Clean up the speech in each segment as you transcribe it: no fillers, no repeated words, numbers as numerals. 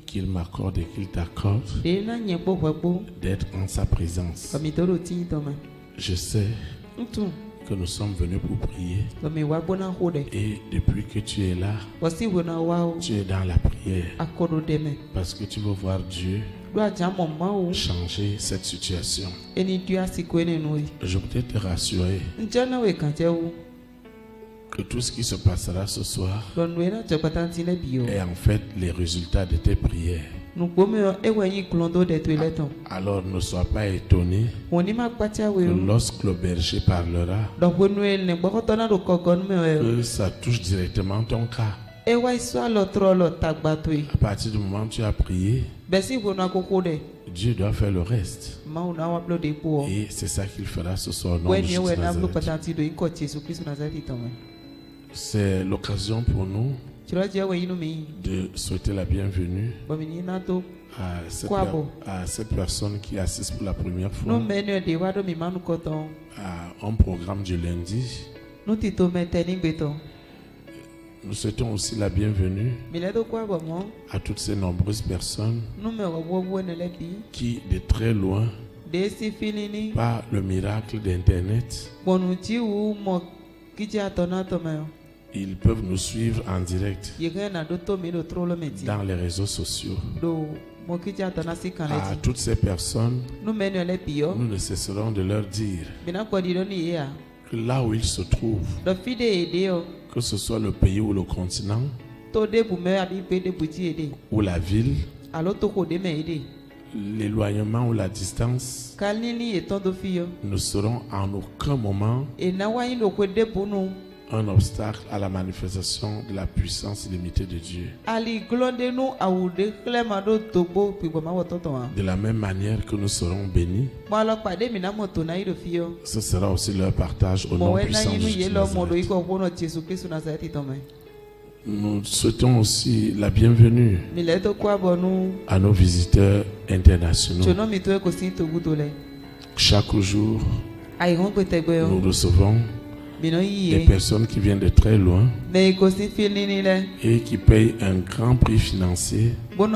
qu'il m'accorde et qu'il t'accorde d'être en sa présence. Je sais que nous sommes venus pour prier et depuis que tu es là, tu es dans la prière parce que tu veux voir Dieu changer cette situation. Je voudrais te rassurer que tout ce qui se passera ce soir est en fait les résultats de tes prières. Alors ne sois pas étonné que lorsque le berger parlera, que ça touche directement ton cas. À partir du moment où tu as prié, Dieu doit faire le reste. Et c'est ça qu'il fera ce soir au nom de Jésus. C'est l'occasion pour nous de souhaiter la bienvenue à cette personne qui assiste pour la première fois à un programme du lundi. Nous souhaitons aussi la bienvenue à toutes ces nombreuses personnes qui, de très loin, par le miracle d'Internet, ils peuvent nous suivre en direct dans les réseaux sociaux. À toutes ces personnes, nous ne cesserons de leur dire que là où ils se trouvent, que ce soit le pays ou le continent, ou la ville, l'éloignement ou la distance, ne seront en aucun moment un obstacle à la manifestation de la puissance illimitée de Dieu. De la même manière que nous serons bénis, ce sera aussi leur partage au nom puissant de Jésus. Nous souhaitons aussi la bienvenue à nos visiteurs internationaux. Chaque jour, nous recevons des personnes qui viennent de très loin et qui payent un grand prix financier pour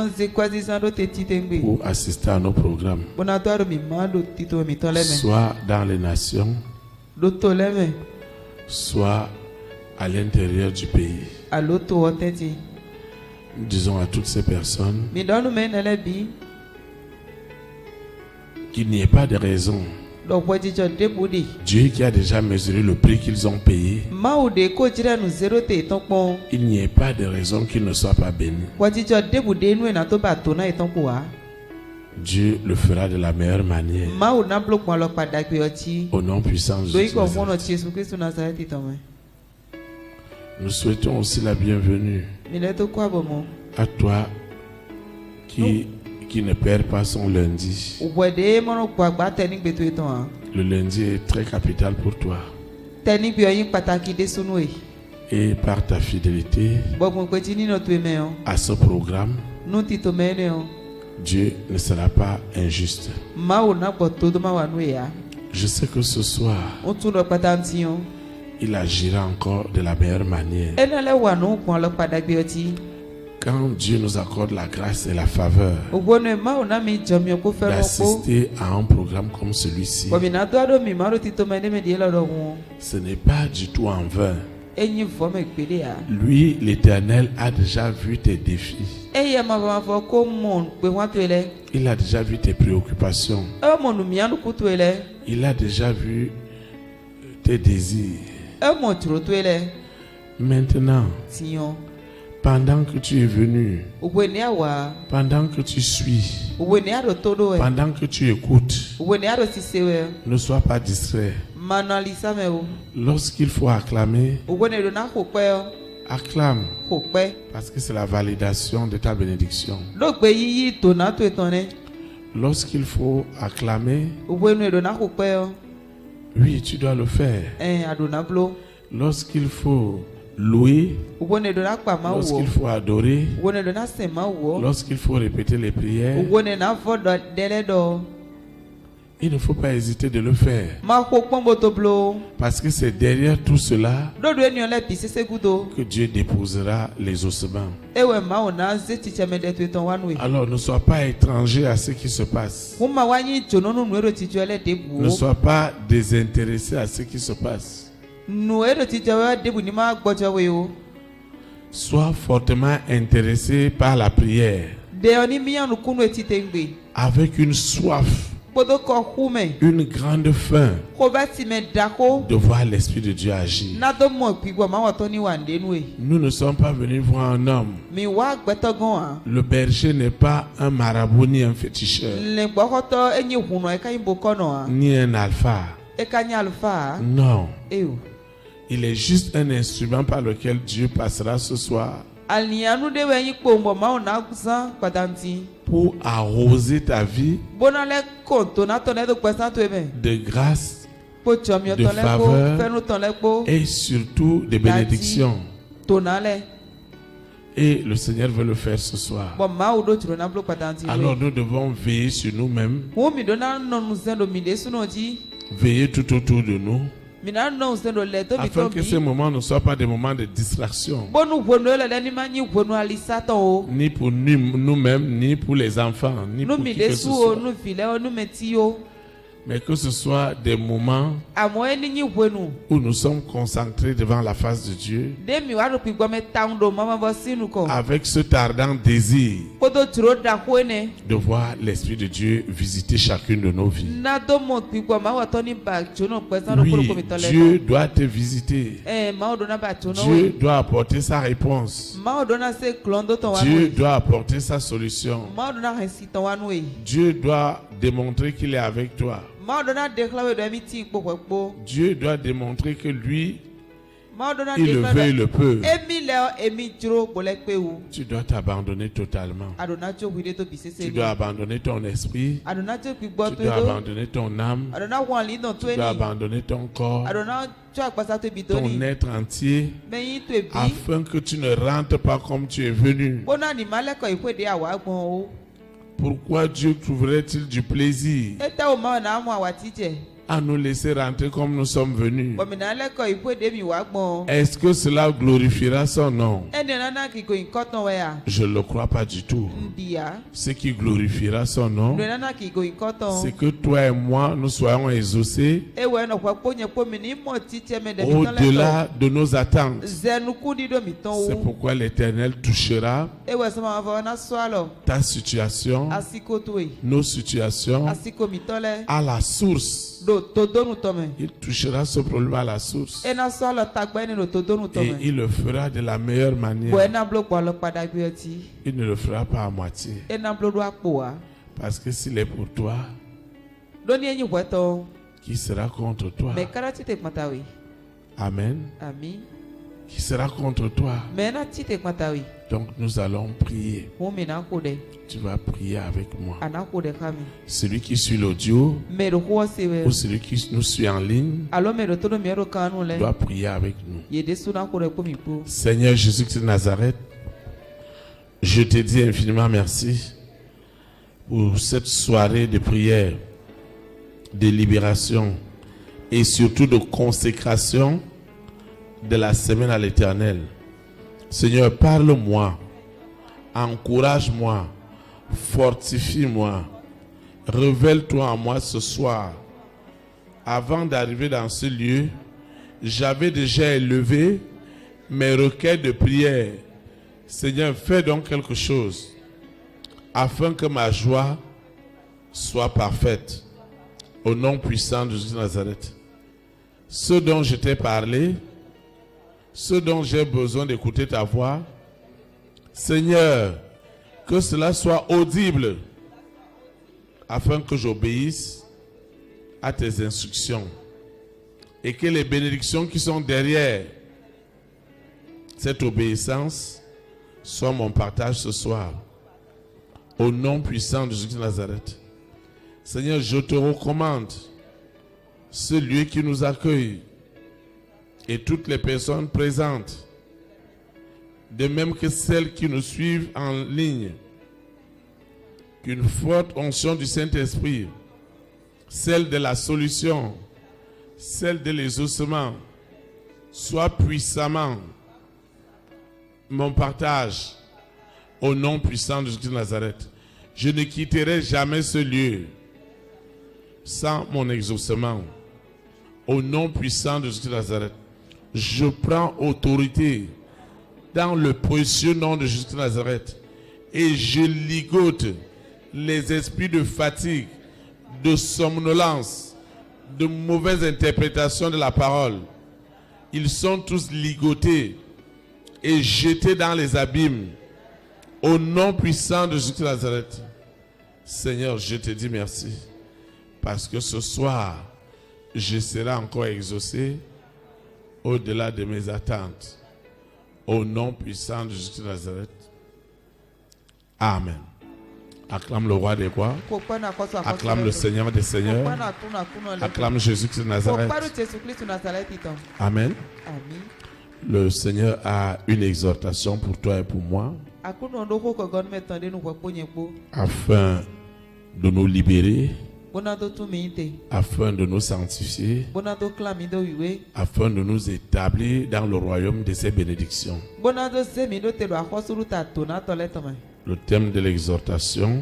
assister à nos programmes, soit dans les nations, soit à l'intérieur du pays. Nous disons à toutes ces personnes qu'il n'y ait pas de raison. Dieu qui a déjà mesuré le prix qu'ils ont payé, il n'y ait pas de raison qu'ils ne soient pas bénis. Dieu le fera de la meilleure manière. Au nom puissant de Jésus. Nous souhaitons aussi la bienvenue à toi qui ne perd pas son lundi. Le lundi est très capital pour toi. Et par ta fidélité à ce programme, Dieu ne sera pas injuste. Je sais que ce soir, il agira encore de la meilleure manière. Quand Dieu nous accorde la grâce et la faveur d'assister à un programme comme celui-ci, ce n'est pas du tout en vain. Lui, l'Éternel, a déjà vu tes défis. Il a déjà vu tes préoccupations. Il a déjà vu tes désirs. Maintenant, pendant que tu es venu, pendant que tu suis, pendant que tu écoutes, ne sois pas distrait. Lorsqu'il faut acclamer, acclame, parce que c'est la validation de ta bénédiction. Lorsqu'il faut acclamer, oui, tu dois le faire. Lorsqu'il faut louer, lorsqu'il faut adorer, lorsqu'il faut répéter les prières, Il ne faut pas hésiter de le faire. Parce que c'est derrière tout cela que Dieu déposera les ossements. Alors ne sois pas étranger à ce qui se passe. Ne sois pas désintéressé à ce qui se passe. Sois fortement intéressé par la prière. Avec une soif, une grande faim de voir l'Esprit de Dieu agir. Nous ne sommes pas venus voir un homme. Le berger n'est pas un marabout ni un féticheur, ni un alpha. Non. Il est juste un instrument par lequel Dieu passera ce soir pour arroser ta vie de grâce, de faveur et surtout de bénédiction. Et le Seigneur veut le faire ce soir. Alors nous devons veiller sur nous-mêmes, veiller tout autour de nous, afin que ces moments ne soient pas des moments de distraction, ni pour nous-mêmes, ni pour les enfants, ni pour qui que ce soit, mais que ce soit des moments où nous sommes concentrés devant la face de Dieu, avec ce ardent désir de voir l'Esprit de Dieu visiter chacune de nos vies. Oui, Dieu doit te visiter. Dieu doit apporter sa réponse. Dieu doit apporter sa solution. Dieu doit démontrer qu'il est avec toi. Dieu doit démontrer que lui, il le veut et le peut. Tu dois t'abandonner totalement. Tu dois abandonner ton esprit. Tu dois abandonner ton âme. Tu dois abandonner ton corps, ton être entier, afin que tu ne rentres pas comme tu es venu. Pourquoi Dieu trouverait-il du plaisir à nous laisser rentrer comme nous sommes venus? Est-ce que cela glorifiera son nom? Je ne le crois pas du tout. Ce qui glorifiera son nom, c'est que toi et moi, nous soyons exaucés au-delà de nos attentes. C'est pourquoi l'Éternel touchera ta situation, nos situations, à la source. Il touchera ce problème à la source. Et il le fera de la meilleure manière. Il ne le fera pas à moitié. Parce que s'il est pour toi, qui sera contre toi? Amen. Qui sera contre toi? Donc nous allons prier. Tu vas prier avec moi. Celui qui suit l'audio ou celui qui nous suit en ligne doit prier avec nous. Seigneur Jésus-Christ de Nazareth, je te dis infiniment merci pour cette soirée de prière, de libération et surtout de consécration de la semaine à l'Éternel. Seigneur, parle-moi, encourage-moi, fortifie-moi, révèle-toi en moi ce soir. Avant d'arriver dans ce lieu, j'avais déjà élevé mes requêtes de prière. Seigneur, fais donc quelque chose afin que ma joie soit parfaite. Au nom puissant de Jésus de Nazareth. Ce dont je t'ai parlé, ce dont j'ai besoin d'écouter ta voix, Seigneur, que cela soit audible afin que j'obéisse à tes instructions et que les bénédictions qui sont derrière cette obéissance soient mon partage ce soir. Au nom puissant de Jésus de Nazareth. Seigneur, je te recommande ce lieu qui nous accueille et toutes les personnes présentes, de même que celles qui nous suivent en ligne. Qu'une forte onction du Saint-Esprit celle de la solution, celle de l'exaucement, soit puissamment mon partage au nom puissant de Jésus de Nazareth. Je ne quitterai jamais ce lieu sans mon exaucement. Au nom puissant de Jésus de Nazareth, je prends autorité dans le précieux nom de Jésus de Nazareth et je ligote les esprits de fatigue, de somnolence, de mauvaise interprétation de la parole. Ils sont tous ligotés et jetés dans les abîmes. Au nom puissant de Jésus de Nazareth, Seigneur, je te dis merci parce que ce soir, je serai encore exaucé au-delà de mes attentes. Au nom puissant de Jésus de Nazareth. Amen. Acclame le roi des rois. Acclame le Seigneur des seigneurs. Acclame Jésus de Nazareth. Amen. Le Seigneur a une exhortation pour toi et pour moi afin de nous libérer, afin de nous sanctifier, afin de nous établir dans le royaume de ses bénédictions. Le thème de l'exhortation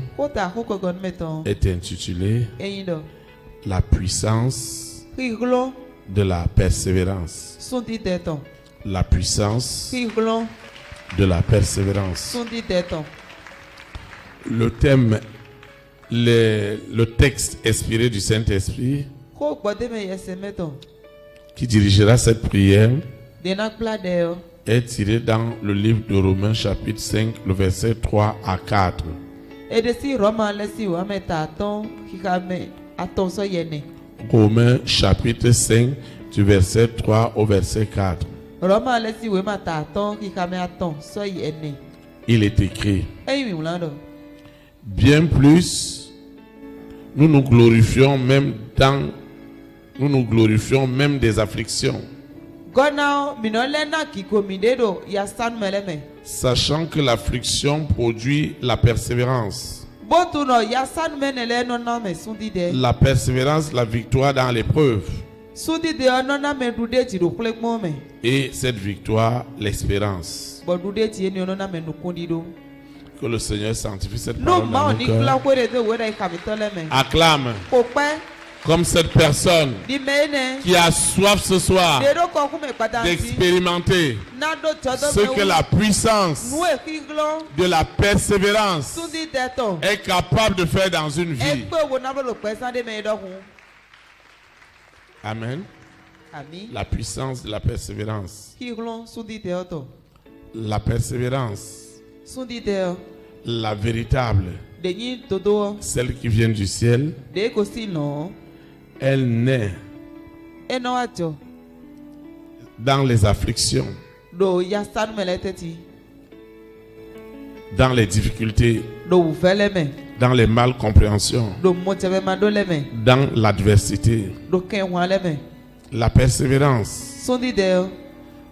est intitulé La puissance de la persévérance. La puissance de la persévérance. Le thème, le texte inspiré du Saint-Esprit qui dirigera cette prière est tiré dans le livre de Romains chapitre 5, le verset 3 à 4. Romains chapitre 5, du verset 3 au verset 4. Il est écrit: bien plus, nous nous glorifions même des afflictions, sachant que l'affliction produit la persévérance. La persévérance, la victoire dans l'épreuve. Et cette victoire, l'espérance. Que le Seigneur sanctifie cette parole dans nos cœurs. Acclame comme cette personne qui a soif ce soir d'expérimenter ce que la puissance de la persévérance est capable de faire dans une vie. Amen. La puissance de la persévérance. La persévérance. La véritable. Celle qui vient du ciel. Elle naît dans les afflictions, dans les difficultés, dans les malcompréhensions, dans l'adversité. La persévérance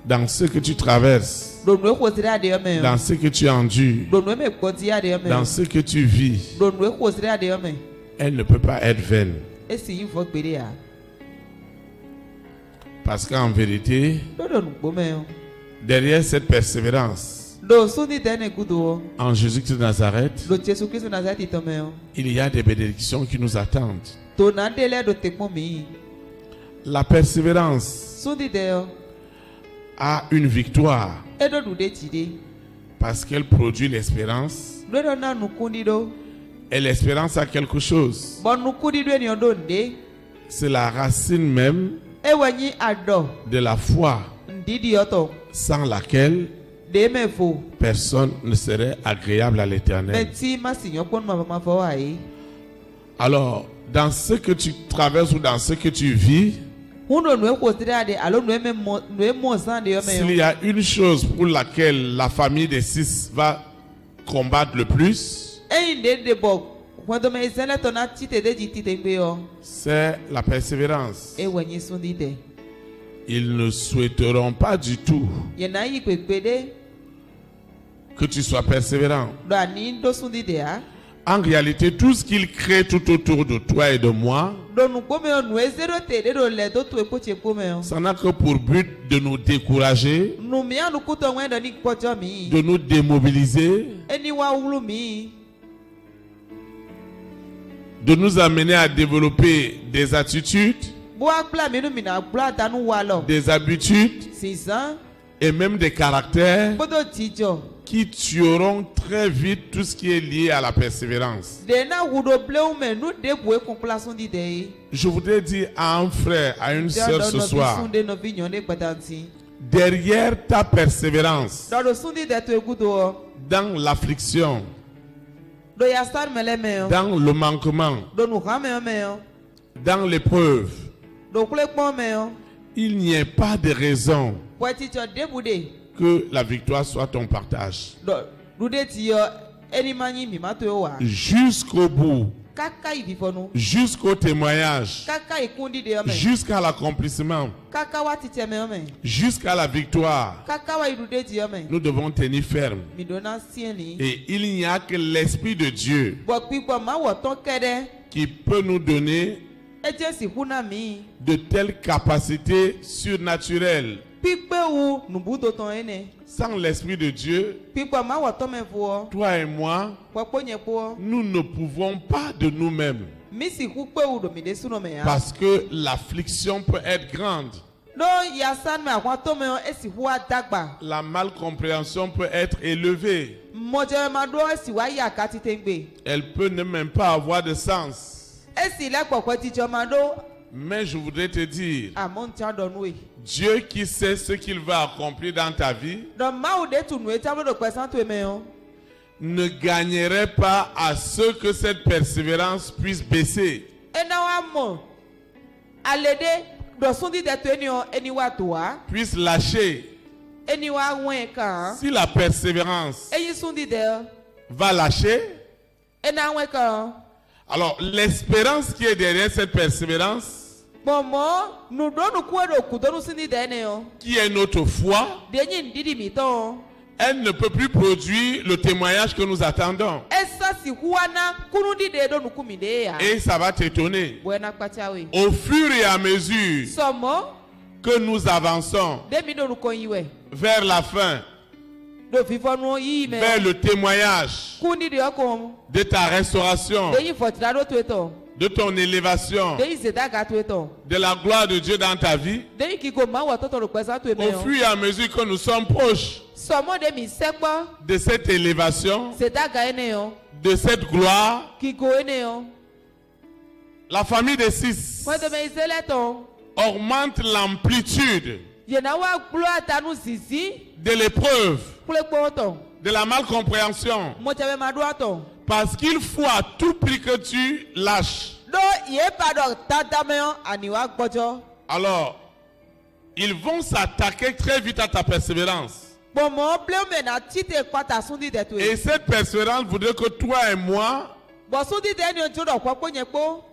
dans ce que tu traverses, dans ce que tu endures, dans ce que tu vis, elle ne peut pas être vaine. Parce qu'en vérité, derrière cette persévérance, en Jésus-Christ de Nazareth, il y a des bénédictions qui nous attendent. La persévérance a une victoire parce qu'elle produit l'espérance. Et l'espérance a quelque chose. C'est la racine même de la foi, sans laquelle personne ne serait agréable à l'Éternel. Alors, dans ce que tu traverses ou dans ce que tu vis, s'il y a une chose pour laquelle la famille des 6 va combattre le plus, c'est la persévérance. Ils ne souhaiteront pas du tout que tu sois persévérant. En réalité, tout ce qu'ils créent tout autour de toi et de moi Ça n'a que pour but de nous décourager, de nous démobiliser, de nous amener à développer des attitudes, des habitudes et même des caractères qui tueront très vite tout ce qui est lié à la persévérance. Je voudrais dire à un frère, à une sœur ce soir, derrière ta persévérance, dans l'affliction, dans le manquement, dans l'épreuve, il n'y a pas de raison que la victoire soit ton partage. Jusqu'au bout, jusqu'au témoignage, jusqu'à l'accomplissement, jusqu'à la victoire, nous devons tenir ferme. Et il n'y a que l'Esprit de Dieu qui peut nous donner de telles capacités surnaturelles. Sans l'Esprit de Dieu, toi et moi, nous ne pouvons pas de nous-mêmes. Parce que l'affliction peut être grande. La malcompréhension peut être élevée. Elle peut ne même pas avoir de sens. Mais je voudrais te dire, Dieu qui sait ce qu'il va accomplir dans ta vie ne gagnerait pas à ce que cette persévérance puisse baisser. Puisse lâcher. Si la persévérance va lâcher, alors l'espérance qui est derrière cette persévérance, qui est notre foi, elle ne peut plus produire le témoignage que nous attendons. Et ça va t'étonner. Au fur et à mesure que nous avançons vers la fin, vers le témoignage de ta restauration, de ton élévation, de la gloire de Dieu dans ta vie, au fur et à mesure que nous sommes proches de cette élévation, de cette gloire, la famille des 6 augmente l'amplitude de l'épreuve, de la malcompréhension, parce qu'il faut à tout prix que tu lâches. Alors, ils vont s'attaquer très vite à ta persévérance. Et cette persévérance voudrait que toi et moi,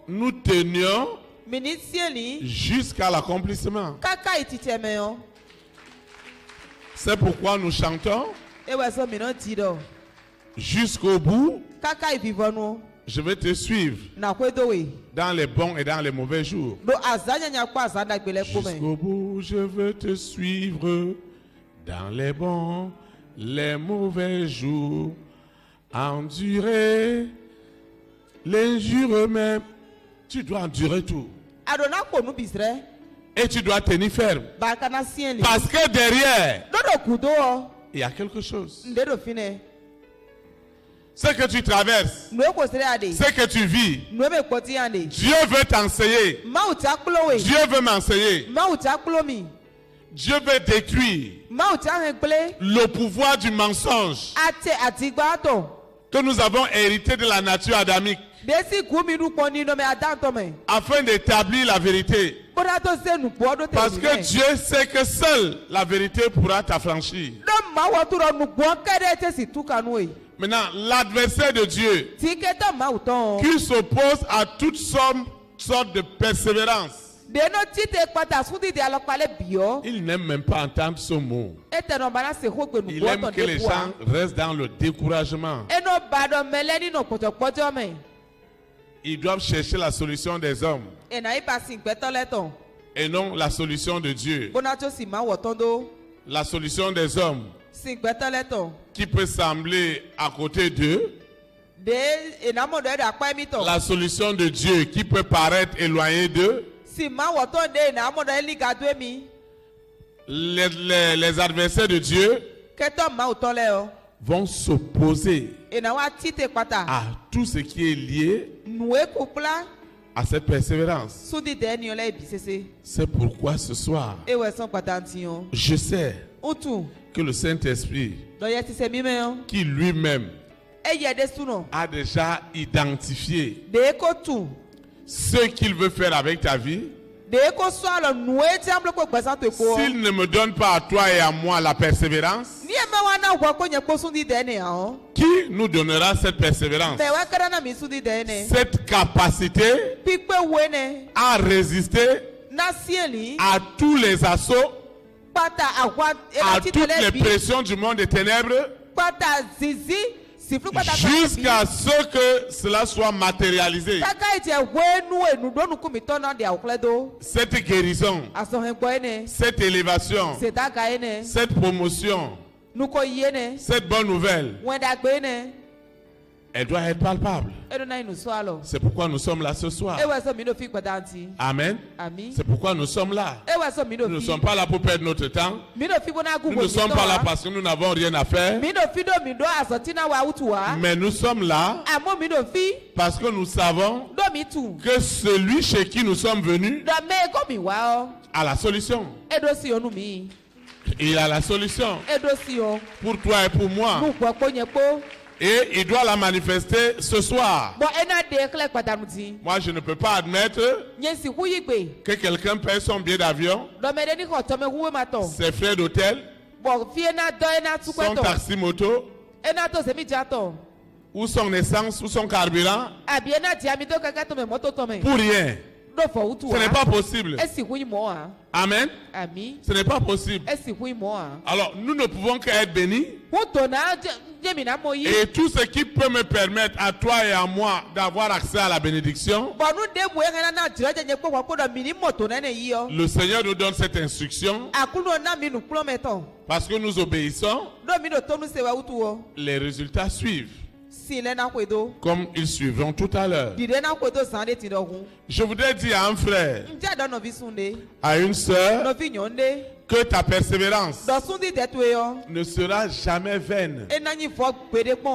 nous tenions jusqu'à l'accomplissement. C'est pourquoi nous chantons jusqu'au bout. Je vais te suivre dans les bons et dans les mauvais jours. Jusqu'au bout, je veux te suivre dans les bons, les mauvais jours. Endurer l'injure même. Tu dois endurer tout. Et tu dois tenir ferme. Parce que derrière, il y a quelque chose. Ce que tu traverses, ce que tu vis, Dieu veut t'enseigner. Dieu veut m'enseigner. Dieu veut détruire le pouvoir du mensonge que nous avons hérité de la nature adamique, afin d'établir la vérité. Parce que Dieu sait que seule la vérité pourra t'affranchir. Maintenant, l'adversaire de Dieu, qui s'oppose à toutes sortes de persévérance, il n'aime même pas entendre ce mot. Il aime que les gens restent dans le découragement. Ils doivent chercher la solution des hommes et non la solution de Dieu. La solution des hommes qui peut sembler à côté d'eux. La solution de Dieu qui peut paraître éloignée d'eux. Les adversaires de Dieu vont s'opposer à tout ce qui est lié à cette persévérance. C'est pourquoi ce soir, je sais que le Saint-Esprit, qui lui-même a déjà identifié ce qu'il veut faire avec ta vie, s'il ne me donne pas à toi et à moi la persévérance, qui nous donnera cette persévérance, cette capacité à résister à tous les assauts, à toutes les pressions du monde des ténèbres, jusqu'à ce que cela soit matérialisé. Cette guérison, cette élévation, cette promotion, cette bonne nouvelle, elle doit être palpable. C'est pourquoi nous sommes là ce soir. Amen. C'est pourquoi nous sommes là. Nous ne sommes pas là pour perdre notre temps. Nous ne sommes pas là parce que nous n'avons rien à faire. Mais nous sommes là parce que nous savons que celui chez qui nous sommes venus a la solution. Il a la solution pour toi et pour moi. Et il doit la manifester ce soir. Moi, je ne peux pas admettre que quelqu'un paye son billet d'avion, ses frais d'hôtel, son taxi-moto, ou son essence, ou son carburant, pour rien. Ce n'est pas possible. Amen. Ce n'est pas possible. Alors, nous ne pouvons qu'être bénis. Et tout ce qui peut me permettre à toi et à moi d'avoir accès à la bénédiction, le Seigneur nous donne cette instruction. Parce que nous obéissons, les résultats suivent. Comme ils suivront tout à l'heure. Je voudrais dire à un frère, à une sœur, que ta persévérance ne sera jamais vaine.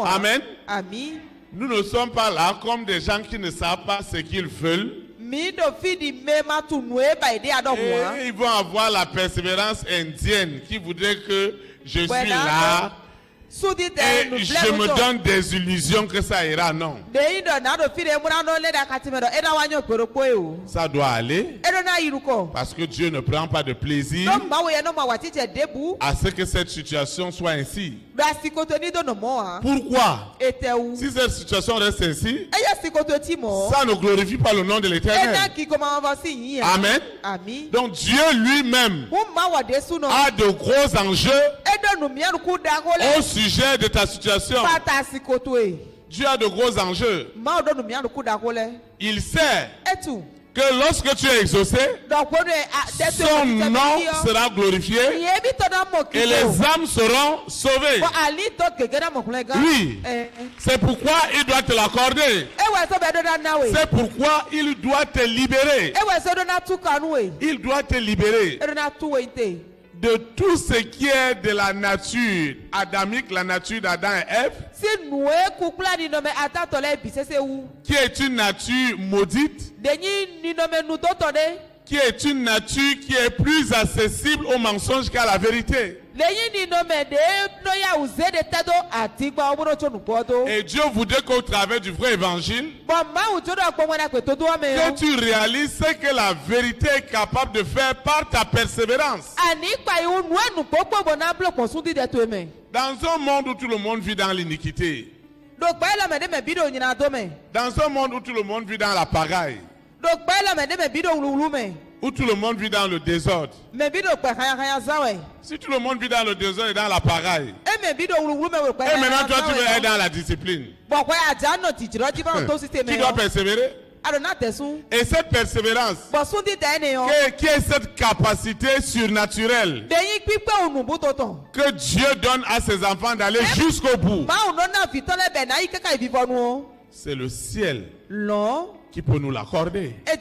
Amen. Nous ne sommes pas là comme des gens qui ne savent pas ce qu'ils veulent. Et ils vont avoir la persévérance indienne qui voudrait que je suis là. Et je me donne des illusions que ça ira, non. Ça doit aller. Parce que Dieu ne prend pas de plaisir à ce que cette situation soit ainsi. Pourquoi? Si cette situation reste ainsi, ça ne glorifie pas le nom de l'Éternel. Amen. Donc Dieu lui-même a de gros enjeux au sujet de ta situation. Dieu a de gros enjeux. Il sait que lorsque tu es exaucé, son nom sera glorifié et les âmes seront sauvées. Oui, c'est pourquoi il doit te l'accorder. C'est pourquoi il doit te libérer. Il doit te libérer de tout ce qui est de la nature adamique, la nature d'Adam et Ève, qui est une nature maudite, qui est une nature qui est plus accessible au mensonge qu'à la vérité. Et Dieu voudrait qu'au travers du vrai évangile, que tu réalises ce que la vérité est capable de faire par ta persévérance. Dans un monde où tout le monde vit dans l'iniquité, dans un monde où tout le monde vit dans la pagaille, où tout le monde vit dans le désordre. Si tout le monde vit dans le désordre et dans la pagaille, et maintenant toi tu veux être dans la discipline, tu dois persévérer. Et cette persévérance, qui est cette capacité surnaturelle que Dieu donne à ses enfants d'aller jusqu'au bout, c'est le ciel qui peut nous l'accorder. Et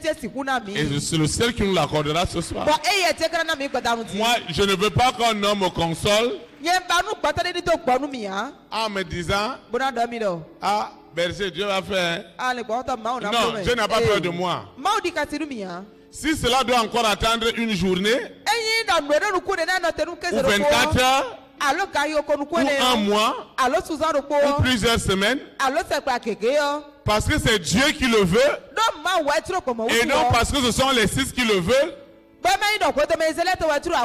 c'est le ciel qui nous l'accordera ce soir. Moi, je ne veux pas qu'un homme me console en me disant, ah, berger, Dieu va faire. Non, Dieu n'a pas peur de moi. Si cela doit encore attendre une journée, ou 24 heures, ou un mois, ou plusieurs semaines, parce que c'est Dieu qui le veut, et non parce que ce sont les six qui le veulent,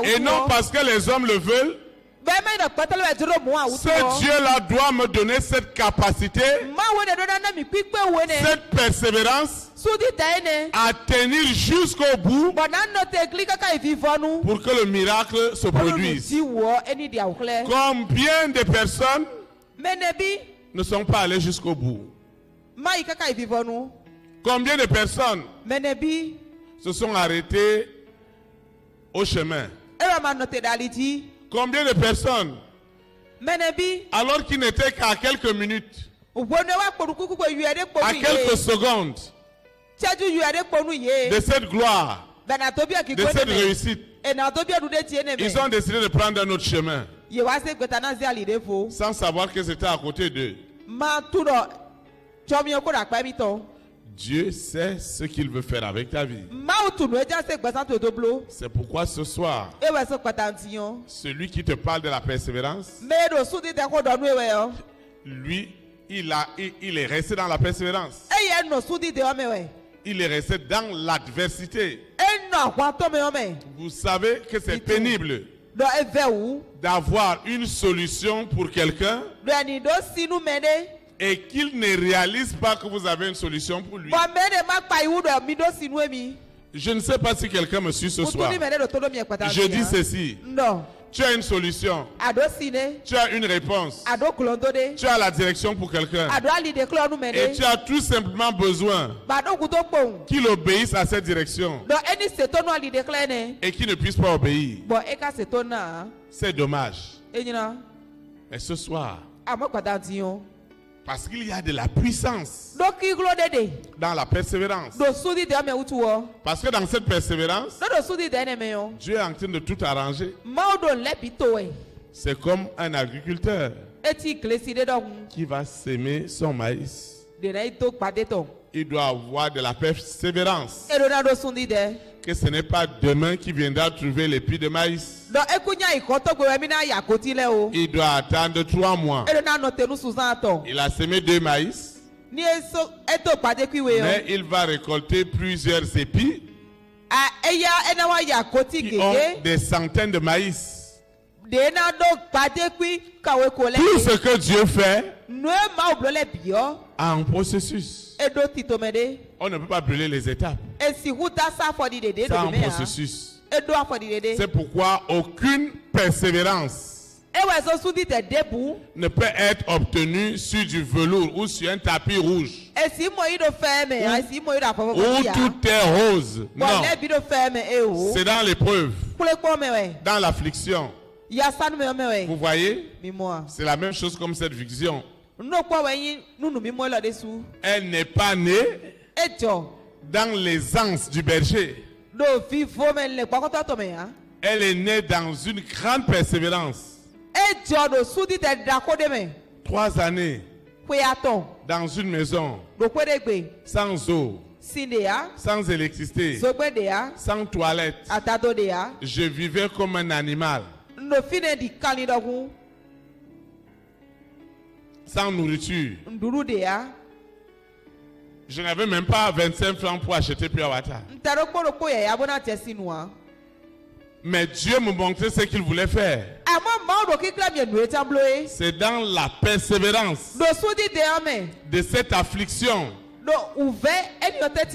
et non parce que les hommes le veulent. Ce Dieu-là doit me donner cette capacité, cette persévérance à tenir jusqu'au bout pour que le miracle se produise. Combien de personnes ne sont pas allées jusqu'au bout? Combien de personnes se sont arrêtées au chemin? Combien de personnes, alors qu'ils n'étaient qu'à quelques minutes, à quelques secondes de cette gloire, de cette réussite, ils ont décidé de prendre un autre chemin sans savoir que c'était à côté d'eux. Dieu sait ce qu'il veut faire avec ta vie. C'est pourquoi ce soir, celui qui te parle de la persévérance, lui, il est resté dans la persévérance. Il est resté dans l'adversité. Vous savez que c'est pénible d'avoir une solution pour quelqu'un et qu'il ne réalise pas que vous avez une solution pour lui. Je ne sais pas si quelqu'un me suit ce soir. Je dis ceci. Tu as une solution. Tu as une réponse. Tu as la direction pour quelqu'un. Et tu as tout simplement besoin qu'il obéisse à cette direction et qu'il ne puisse pas obéir. C'est dommage. Mais ce soir, parce qu'il y a de la puissance dans la persévérance. Parce que dans cette persévérance, Dieu est en train de tout arranger. C'est comme un agriculteur qui va s'aimer son maïs. Il doit avoir de la persévérance. Que ce n'est pas demain qu'il viendra trouver l'épi de maïs. Il doit attendre 3 mois. Il a semé 2 maïs. Mais il va récolter plusieurs épis qui ont des centaines de maïs. Tout ce que Dieu fait a un processus. On ne peut pas brûler les étapes. C'est un processus. C'est pourquoi aucune persévérance ne peut être obtenue sur du velours ou sur un tapis rouge où tout est rose. Non, c'est dans l'épreuve, dans l'affliction. Vous voyez, c'est la même chose comme cette vision. Elle n'est pas née dans l'aisance du berger. Elle est née dans une grande persévérance. 3 années dans une maison sans eau, sans électricité, sans toilette. Je vivais comme un animal, sans nourriture. Je n'avais même pas 25 francs pour acheter Pure Water. Mais Dieu me montrait ce qu'il voulait faire. C'est dans la persévérance de cette affliction,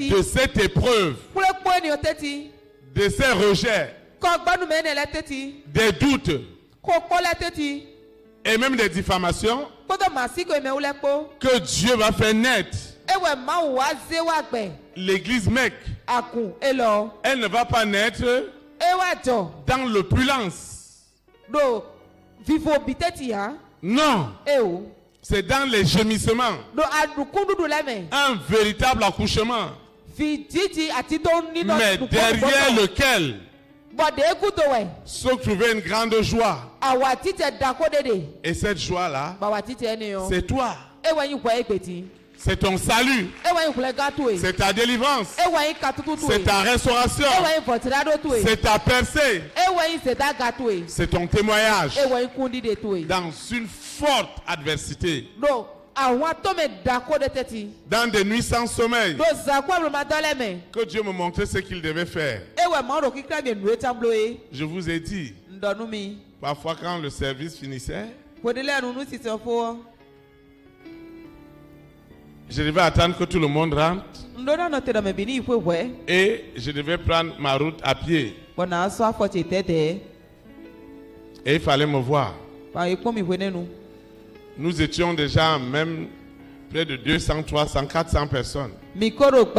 de cette épreuve, de ces rejets, des doutes et même des diffamations que Dieu va faire naître. L'église mec, elle ne va pas naître dans l'opulence. Non. C'est dans les gémissements. Un véritable accouchement. Mais derrière lequel se trouvait une grande joie. Et cette joie-là, c'est toi. C'est ton salut. C'est ta délivrance. C'est ta restauration. C'est ta percée. C'est ton témoignage dans une forte adversité. Dans des nuits sans sommeil, que Dieu me montrait ce qu'il devait faire. Je vous ai dit, parfois quand le service finissait, je devais attendre que tout le monde rentre et je devais prendre ma route à pied. Et il fallait me voir. Nous étions déjà même près de 200, 300, 400 personnes. D'autres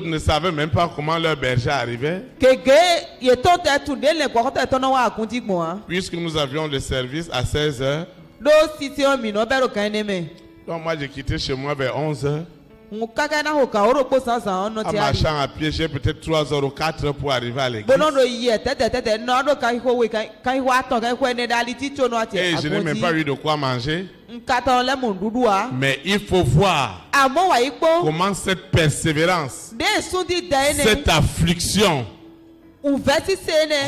ne savaient même pas comment leur berger arrivait. Puisque nous avions le service à 16 heures. Donc moi j'ai quitté chez moi vers 11 heures. En marchant à pied, j'ai peut-être 3 heures ou 4 heures pour arriver à l'église. Et je n'ai même pas eu de quoi manger. Mais il faut voir comment cette persévérance, cette affliction,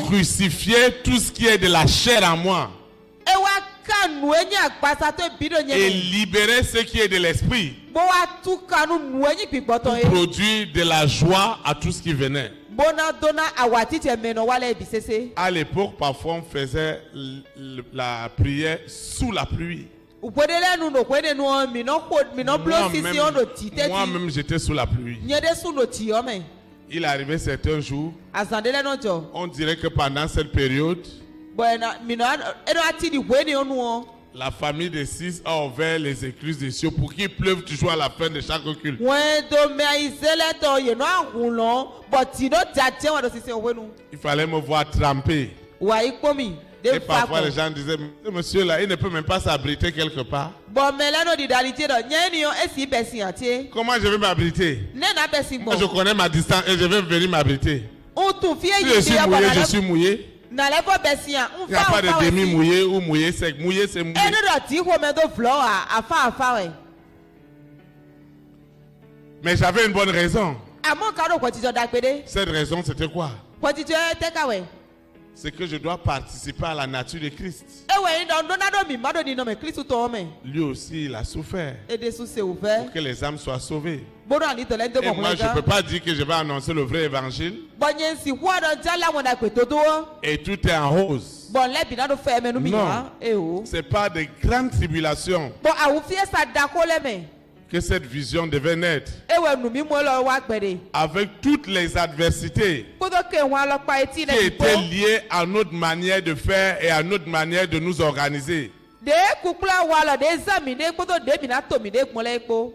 crucifier tout ce qui est de la chair en moi et libérer ce qui est de l'esprit pour produire de la joie à tout ce qui venait. À l'époque, parfois on faisait la prière sous la pluie. Moi-même j'étais sous la pluie. Il arrivait certains jours, on dirait que pendant cette période, la famille de 6 a ouvert les écluses des cieux pour qu'il pleuve toujours à la fin de chaque culte. Il fallait me voir tremper. Et parfois les gens disaient, ce monsieur là, il ne peut même pas s'abriter quelque part. Comment je vais m'abriter? Moi je connais ma distance et je vais venir m'abriter. Si je suis mouillé, je suis mouillé. Il n'y a pas de demi-mouillé ou mouillé sec. Mouillé, c'est mouillé. Mais j'avais une bonne raison. Cette raison, c'était quoi? C'est que je dois participer à la nature de Christ. Lui aussi, il a souffert pour que les âmes soient sauvées. Et moi, je ne peux pas dire que je vais annoncer le vrai évangile et tout est en rose. Non, ce n'est pas de grandes tribulations que cette vision devait naître. Avec toutes les adversités qui étaient liées à notre manière de faire et à notre manière de nous organiser.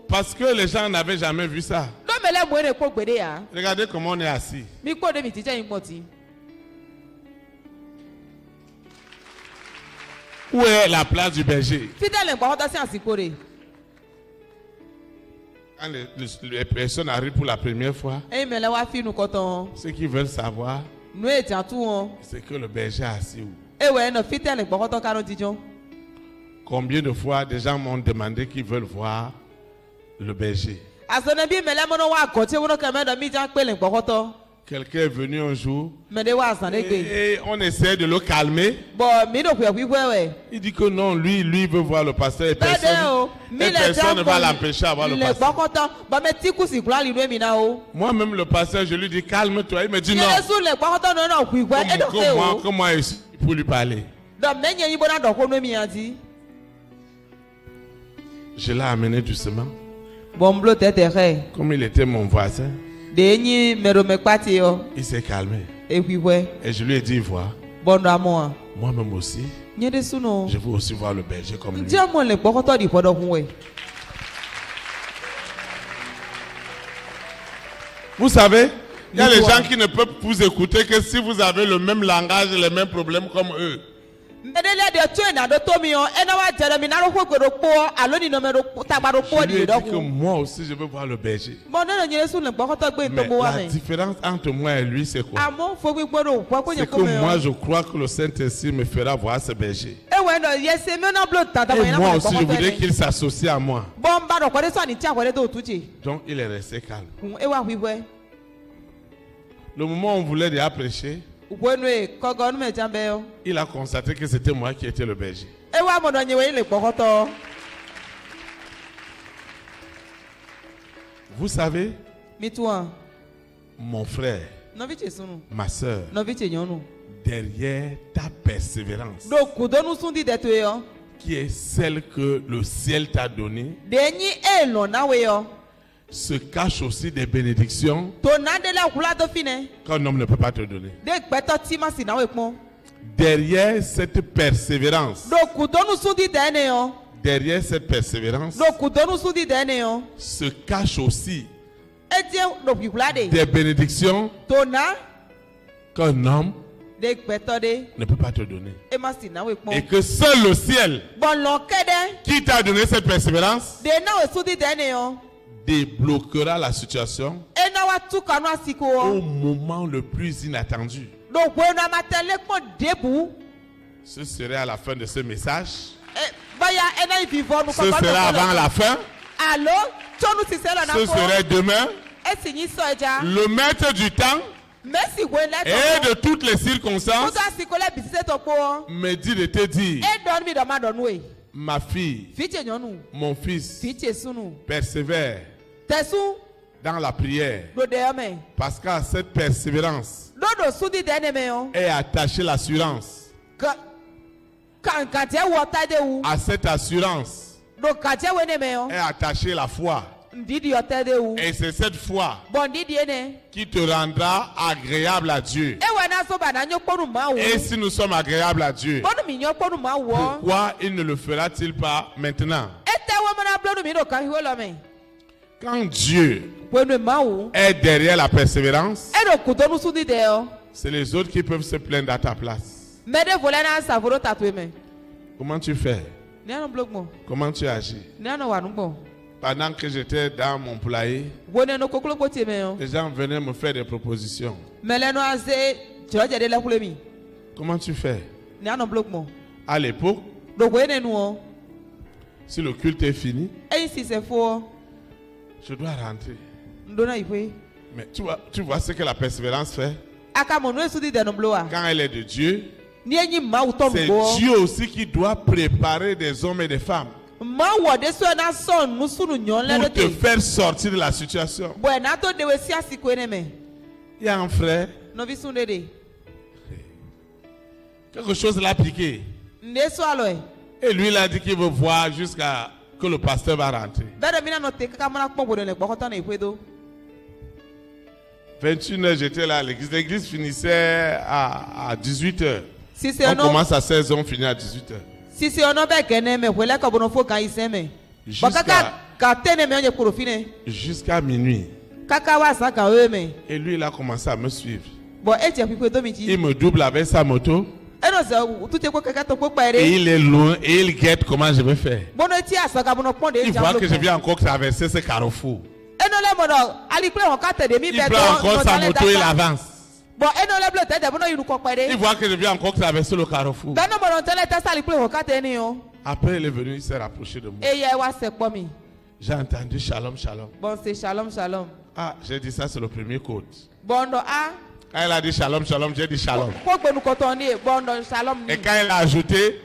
Parce que les gens n'avaient jamais vu ça. Regardez comment on est assis. Où est la place du berger? Quand les personnes arrivent pour la première fois, ce qu'ils veulent savoir, c'est que le berger est assis où? Combien de fois des gens m'ont demandé qu'ils veulent voir le berger? Quelqu'un est venu un jour et on essaie de le calmer. Il dit que non, lui veut voir le pasteur et personne ne va l'empêcher d'avoir le pasteur. Moi-même le pasteur, je lui dis calme-toi. Il me dit non. Comment est-ce pour lui parler? Je l'ai amené doucement. Comme il était mon voisin. Il s'est calmé. Et je lui ai dit, vois, moi-même aussi, je veux aussi voir le berger comme lui. Vous savez, il y a des gens qui ne peuvent vous écouter que si vous avez le même langage et les mêmes problèmes comme eux. Je lui ai dit que moi aussi je veux voir le berger. Mais la différence entre moi et lui c'est quoi? C'est que moi je crois que le Saint-Esprit me fera voir ce berger. Et moi aussi je voudrais qu'il s'associe à moi. Donc il est resté calme. Le moment où on voulait déjà prêcher, il a constaté que c'était moi qui étais le berger. Vous savez, mon frère, ma soeur, derrière ta persévérance, qui est celle que le ciel t'a donnée, se cache aussi des bénédictions qu'un homme ne peut pas te donner. Derrière cette persévérance, se cache aussi des bénédictions qu'un homme ne peut pas te donner. Et que seul le ciel qui t'a donné cette persévérance débloquera la situation au moment le plus inattendu. Ce serait à la fin de ce message. Ce serait avant la fin. Ce serait demain. Le maître du temps et de toutes les circonstances me dit de te dire: ma fille, mon fils, persévère dans la prière, parce qu'à cette persévérance est attachée l'assurance. À cette assurance est attachée la foi. Et c'est cette foi qui te rendra agréable à Dieu. Et si nous sommes agréables à Dieu, pourquoi il ne le fera-t-il pas maintenant? Quand Dieu est derrière la persévérance, c'est les autres qui peuvent se plaindre à ta place. Comment tu fais? Comment tu agis? Pendant que j'étais dans mon poulailler, les gens venaient me faire des propositions. Comment tu fais? À l'époque, si le culte est fini, je dois rentrer. Mais tu vois ce que la persévérance fait? Quand elle est de Dieu, c'est Dieu aussi qui doit préparer des hommes et des femmes pour te faire sortir de la situation. Il y a un frère, quelque chose l'a piqué. Et lui, il a dit qu'il veut voir jusqu'à que le pasteur va rentrer. 21h, j'étais là à l'église. L'église finissait à 18h. On commence à 16h, on finit à 18h. Jusqu'à minuit. Et lui, il a commencé à me suivre. Il me double avec sa moto. Et il est loin et il guette comment je vais faire. Il voit que je viens encore traverser ce carrefour. Il prend encore sa moto et il avance. Il voit que je viens encore traverser le carrefour. Après il est venu, il s'est rapproché de moi. J'ai entendu shalom, shalom. Ah, j'ai dit ça, c'est le premier code. Quand elle a dit shalom, shalom, j'ai dit shalom. Et quand elle a ajouté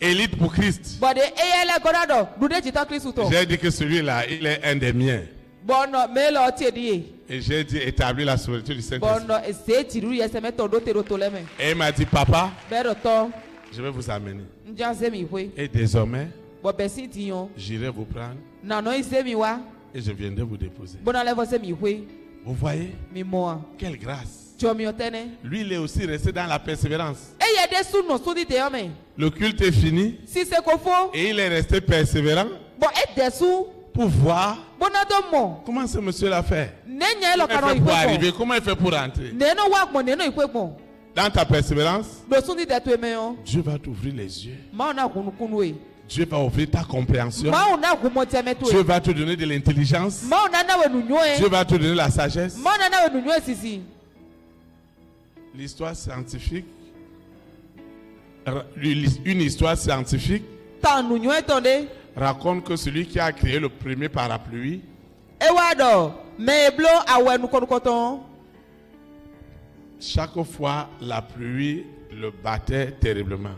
élite pour Christ, j'ai dit que celui-là, il est un des miens. Et j'ai dit établir la souveraineté du Saint-Esprit. Et il m'a dit, papa, je vais vous amener. Et désormais, j'irai vous prendre et je viendrai vous déposer. Vous voyez? Quelle grâce. Lui, il est aussi resté dans la persévérance. Le culte est fini. Et il est resté persévérant pour voir comment ce monsieur l'a fait. Comment il fait pour arriver? Comment il fait pour rentrer? Dans ta persévérance, Dieu va t'ouvrir les yeux. Dieu va ouvrir ta compréhension. Dieu va te donner de l'intelligence. Dieu va te donner la sagesse. L'histoire scientifique, une histoire scientifique raconte que celui qui a créé le premier parapluie chaque fois la pluie le battait terriblement.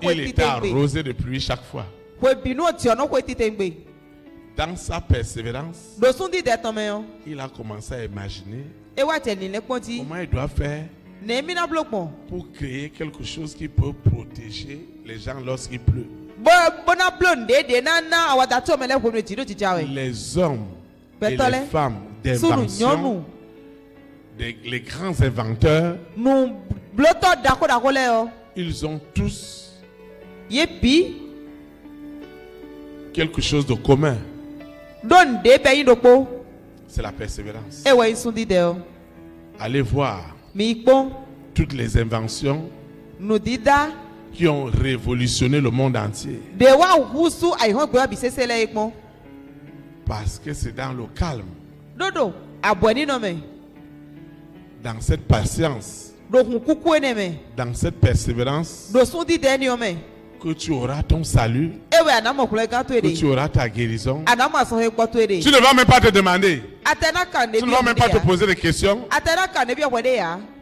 Il était arrosé de pluie chaque fois. Dans sa persévérance, il a commencé à imaginer comment il doit faire pour créer quelque chose qui peut protéger les gens lorsqu'il pleut. Les hommes et les femmes d'invention, les grands inventeurs, ils ont tous quelque chose de commun. C'est la persévérance. Allez voir toutes les inventions qui ont révolutionné le monde entier. Parce que c'est dans le calme, dans cette patience, dans cette persévérance, que tu auras ton salut, que tu auras ta guérison. Tu ne vas même pas te demander. Tu ne vas même pas te poser des questions.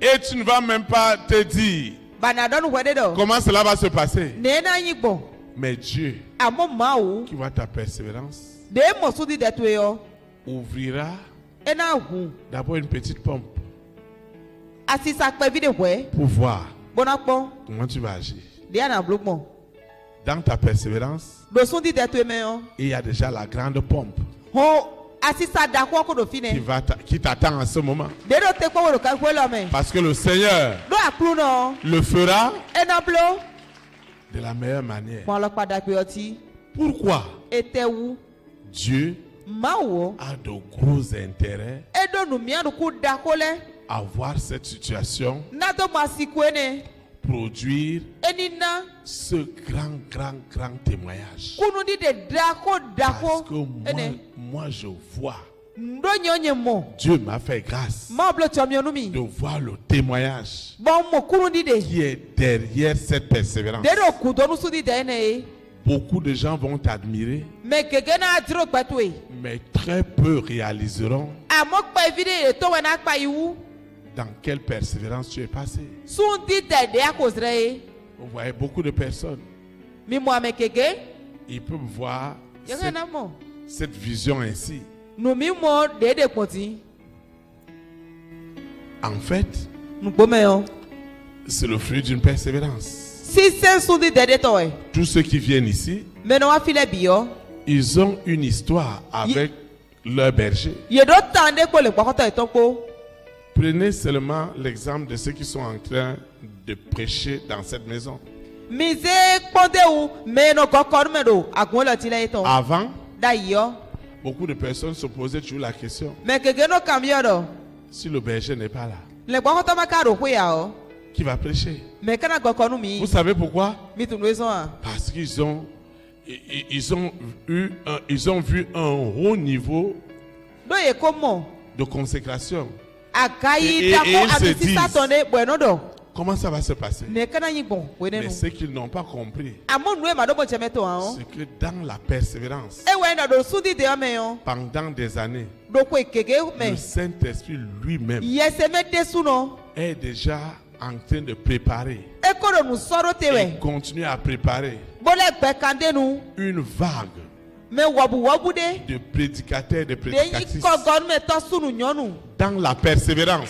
Et tu ne vas même pas te dire comment cela va se passer. Mais Dieu, qui voit ta persévérance, ouvrira d'abord une petite pompe pour voir comment tu vas agir. Dans ta persévérance, il y a déjà la grande pompe qui t'attend en ce moment. Parce que le Seigneur le fera de la meilleure manière. Pourquoi? Dieu a de gros intérêts à voir cette situation produire ce grand témoignage. Parce que moi je vois, Dieu m'a fait grâce de voir le témoignage qui est derrière cette persévérance. Beaucoup de gens vont t'admirer, mais très peu réaliseront dans quelle persévérance tu es passé. Vous voyez beaucoup de personnes, ils peuvent voir cette vision ainsi. En fait, c'est le fruit d'une persévérance. Tous ceux qui viennent ici, ils ont une histoire avec leur berger. Prenez seulement l'exemple de ceux qui sont en train de prêcher dans cette maison. Avant, beaucoup de personnes se posaient toujours la question: si le berger n'est pas là, qui va prêcher? Vous savez pourquoi? Parce qu'ils ont vu un haut niveau de consécration. Et ils se disent, comment ça va se passer? Mais ce qu'ils n'ont pas compris, c'est que dans la persévérance, pendant des années, le Saint-Esprit lui-même est déjà en train de préparer et continue à préparer une vague de prédicateurs et de prédicatrices dans la persévérance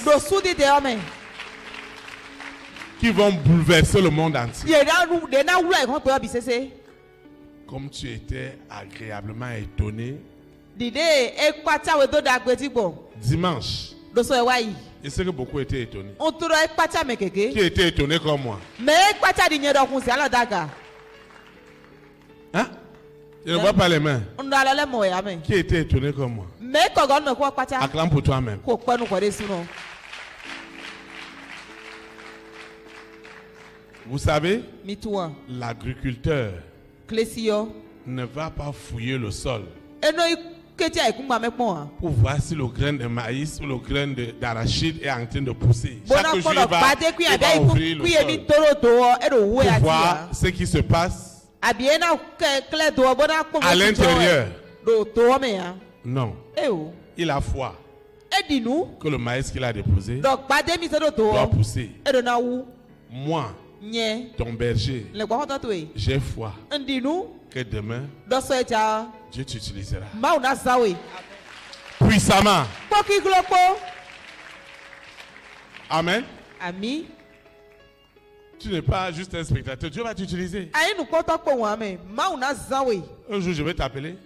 qui vont bouleverser le monde entier. Comme tu étais agréablement étonné Dimanche. Et c'est que beaucoup étaient étonnés. Qui était étonné comme moi? Hein? Je ne vois pas les mains. Qui était étonné comme moi? Acclame pour toi-même. Vous savez, l'agriculteur ne va pas fouiller le sol pour voir si le grain de maïs ou le grain d'arachide est en train de pousser. Chaque jour, il va ouvrir le sol pour voir ce qui se passe à l'intérieur. Non. Il a foi que le maïs qu'il a déposé doit pousser. Moi, ton berger, j'ai foi que demain, Dieu t'utilisera puissamment. Amen. Tu n'es pas juste un spectateur. Dieu va t'utiliser. Un jour, je vais t'appeler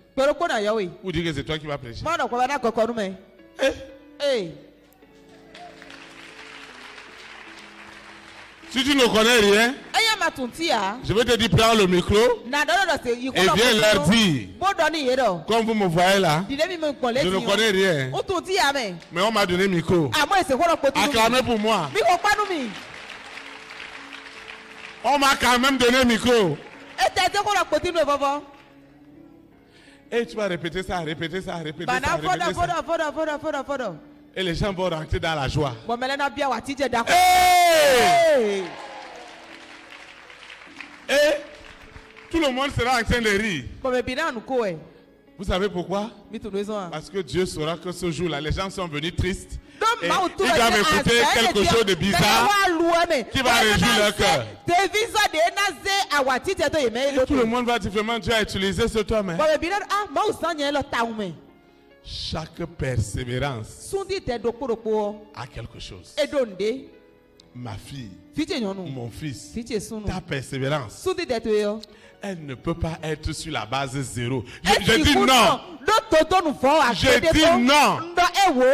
ou dire que c'est toi qui vas prêcher. Si tu ne connais rien, je vais te dire, prends le micro et viens leur dire, comme vous me voyez là, je ne connais rien, mais on m'a donné le micro. Acclamez pour moi. On m'a quand même donné le micro. Et tu vas répéter ça. Et les gens vont rentrer dans la joie. Et tout le monde sera en train de rire. Vous savez pourquoi? Parce que Dieu saura que ce jour-là, les gens sont venus tristes. Et ils doivent écouter quelque chose de bizarre qui va réjouir leur cœur. Et tout le monde va dire vraiment, Dieu a utilisé ce toi même. Chaque persévérance a quelque chose. Ma fille, mon fils, ta persévérance, elle ne peut pas être sur la base zéro. Je dis non. Je dis non.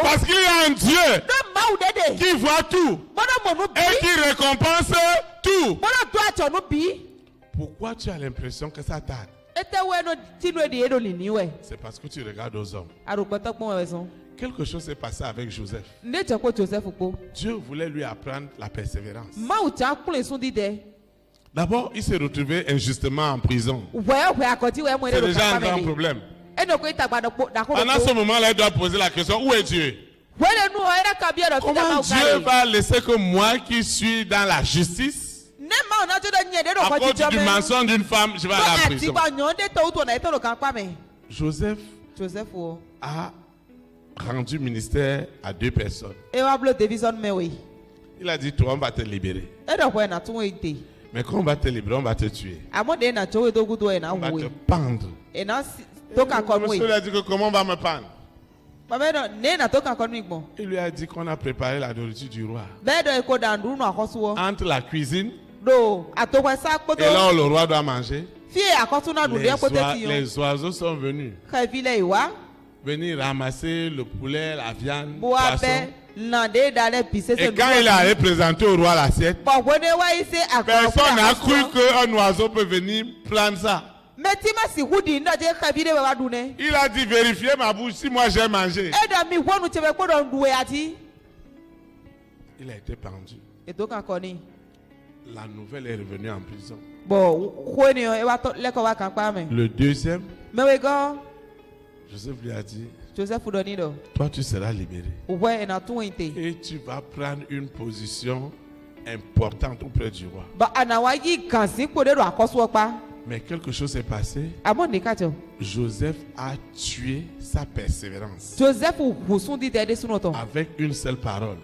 Parce qu'il y a un Dieu qui voit tout et qui récompense tout. Pourquoi tu as l'impression que ça tarde? C'est parce que tu regardes aux hommes. Quelque chose s'est passé avec Joseph. Dieu voulait lui apprendre la persévérance. D'abord, il s'est retrouvé injustement en prison. C'est déjà un grand problème. Pendant ce moment-là, il doit poser la question, où est Dieu? Comment Dieu va laisser que moi qui suis dans la justice, à cause du mensonge d'une femme, je vais aller en prison? Joseph a rendu ministère à 2 personnes. Il a dit, toi, on va te libérer. Mais quand on va te libérer, on va te tuer. On va te pendre. Monsieur lui a dit que comment on va me pendre? Il lui a dit qu'on a préparé la nourriture du roi. Entre la cuisine et là où le roi doit manger, les oiseaux sont venus venir ramasser le poulet, la viande, le poisson. Et quand il a représenté au roi l'assiette, personne n'a cru qu'un oiseau peut venir prendre ça. Il a dit, vérifiez ma bouche si moi j'ai mangé. Il a été pendu. La nouvelle est revenue en prison. Le deuxième, Joseph lui a dit, toi tu seras libéré. Et tu vas prendre une position importante auprès du roi. Mais quelque chose s'est passé. Joseph a tué sa persévérance. Avec une seule parole.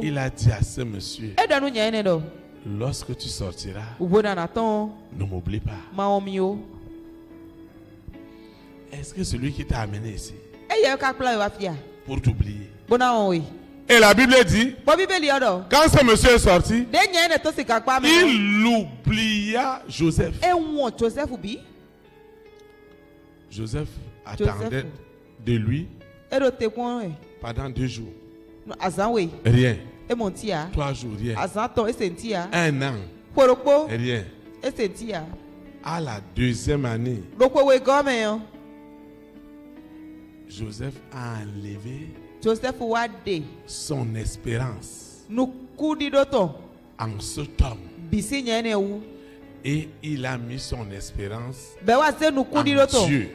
Il a dit à ce monsieur, lorsque tu sortiras, ne m'oublie pas. Est-ce que celui qui t'a amené ici pour t'oublier? Et la Bible dit, quand ce monsieur est sorti, il oublia Joseph. Joseph attendait de lui pendant 2 jours. Rien. 3 jours, rien. 1 an, rien. À la 2e année, Joseph a enlevé son espérance en cet homme. Et il a mis son espérance en Dieu.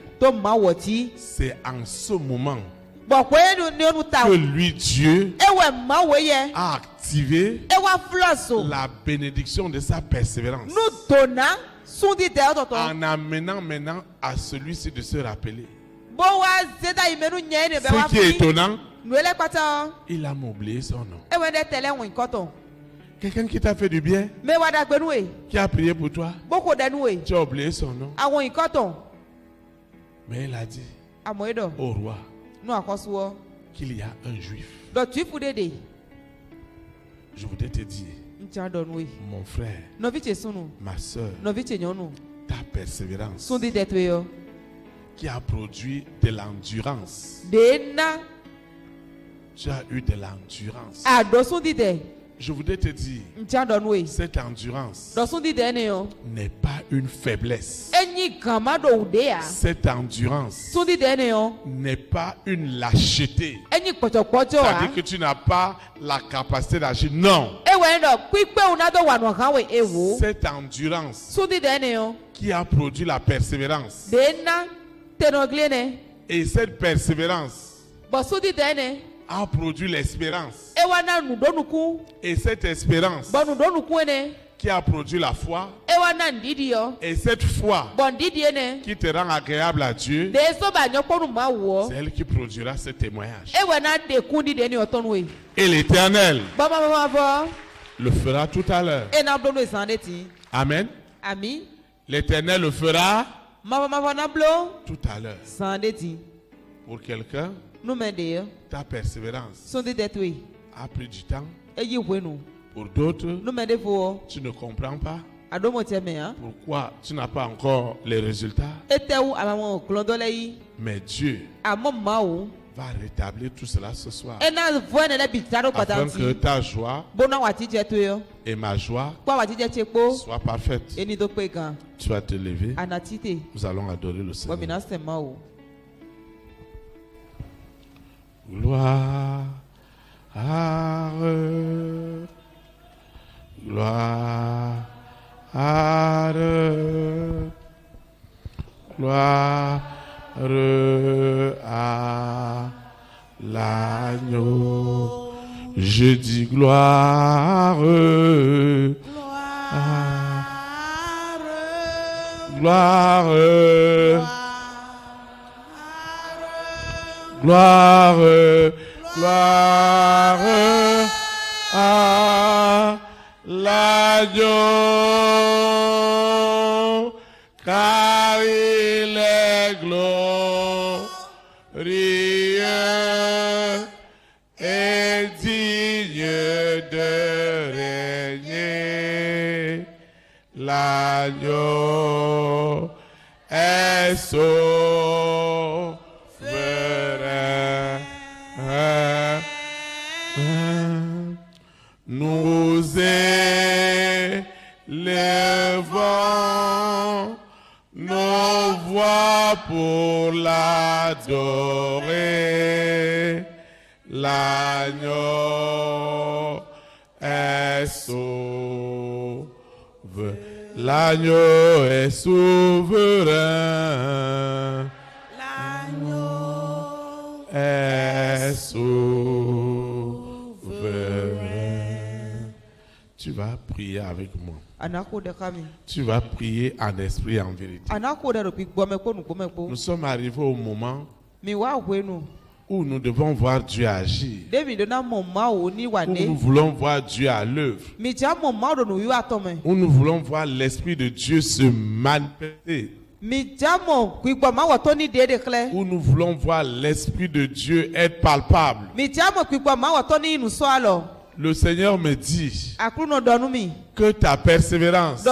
C'est en ce moment que lui, Dieu, a activé la bénédiction de sa persévérance. En amenant maintenant à celui-ci de se rappeler. Ce qui est étonnant, il a oublié son nom. Quelqu'un qui t'a fait du bien, qui a prié pour toi, tu as oublié son nom. Mais il a dit au roi qu'il y a un juif. Je voudrais te dire, mon frère, ma soeur, ta persévérance qui a produit de l'endurance. Tu as eu de l'endurance. Je voudrais te dire, cette endurance n'est pas une faiblesse. Cette endurance n'est pas une lâcheté. C'est-à-dire que tu n'as pas la capacité d'agir. Non. Cette endurance qui a produit la persévérance. Et cette persévérance a produit l'espérance. Et cette espérance qui a produit la foi. Et cette foi qui te rend agréable à Dieu, c'est elle qui produira ce témoignage. Et l'Éternel le fera tout à l'heure. Amen. L'Éternel le fera tout à l'heure. Pour quelqu'un, ta persévérance a pris du temps. Pour d'autres, tu ne comprends pas pourquoi tu n'as pas encore les résultats. Mais Dieu va rétablir tout cela ce soir, afin que ta joie et ma joie soient parfaites. Tu vas te lever. Nous allons adorer le Seigneur. Gloire, gloire, gloire à l'agneau. Je dis gloire, gloire, gloire, gloire à l'agneau, car il est glorieux et digne de régner. L'agneau est sauveur. Nous élevons nos voix pour l'adorer. L'agneau est sauveur. L'agneau est souverain. L'agneau est souverain. Tu vas prier avec moi. Tu vas prier en esprit et en vérité. Nous sommes arrivés au moment où nous devons voir Dieu agir, où nous voulons voir Dieu à l'œuvre, où nous voulons voir l'Esprit de Dieu se manifester, où nous voulons voir l'Esprit de Dieu être palpable. Le Seigneur me dit que ta persévérance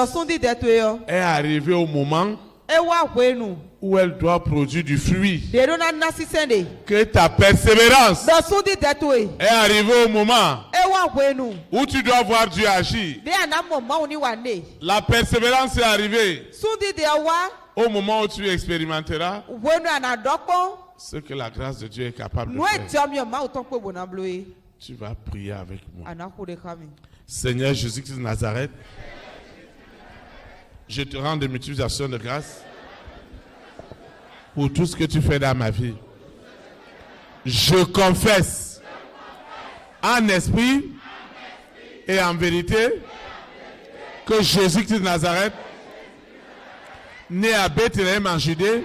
est arrivée au moment où elle doit produire du fruit. Que ta persévérance est arrivée au moment où tu dois voir Dieu agir. La persévérance est arrivée au moment où tu expérimenteras ce que la grâce de Dieu est capable de faire. Tu vas prier avec moi. Seigneur Jésus-Christ de Nazareth, je te rends de multiples actions de grâce pour tout ce que tu fais dans ma vie. Je confesse en esprit et en vérité que Jésus-Christ de Nazareth, né à Bethléem en Judée,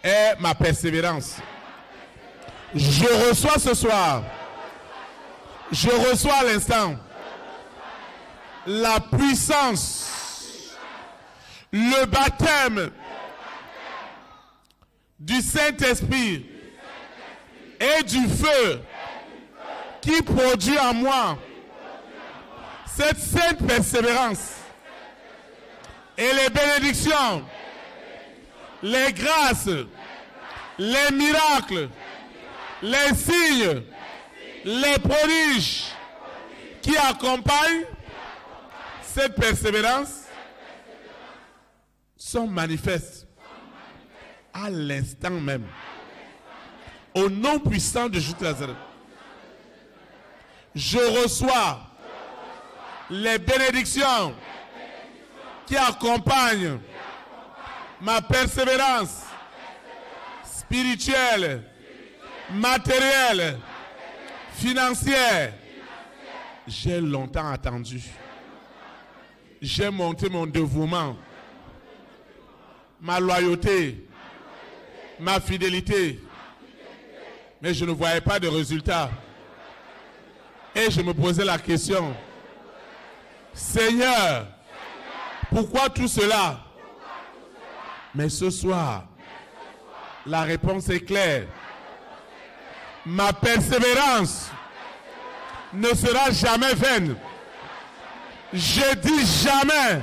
est ma persévérance. Je reçois ce soir, je reçois à l'instant la puissance, le baptême du Saint-Esprit et du feu qui produit en moi cette sainte persévérance et les bénédictions, les grâces, les miracles, les signes, les prodiges qui accompagnent cette persévérance sont manifestes à l'instant même. Au nom puissant de Jésus de Nazareth, je reçois les bénédictions qui accompagnent ma persévérance spirituelle, matérielle, financière. J'ai longtemps attendu. J'ai monté mon dévouement, ma loyauté, ma fidélité. Mais je ne voyais pas de résultat. Et je me posais la question, Seigneur, pourquoi tout cela? Mais ce soir, la réponse est claire. Ma persévérance ne sera jamais vaine. Je dis jamais.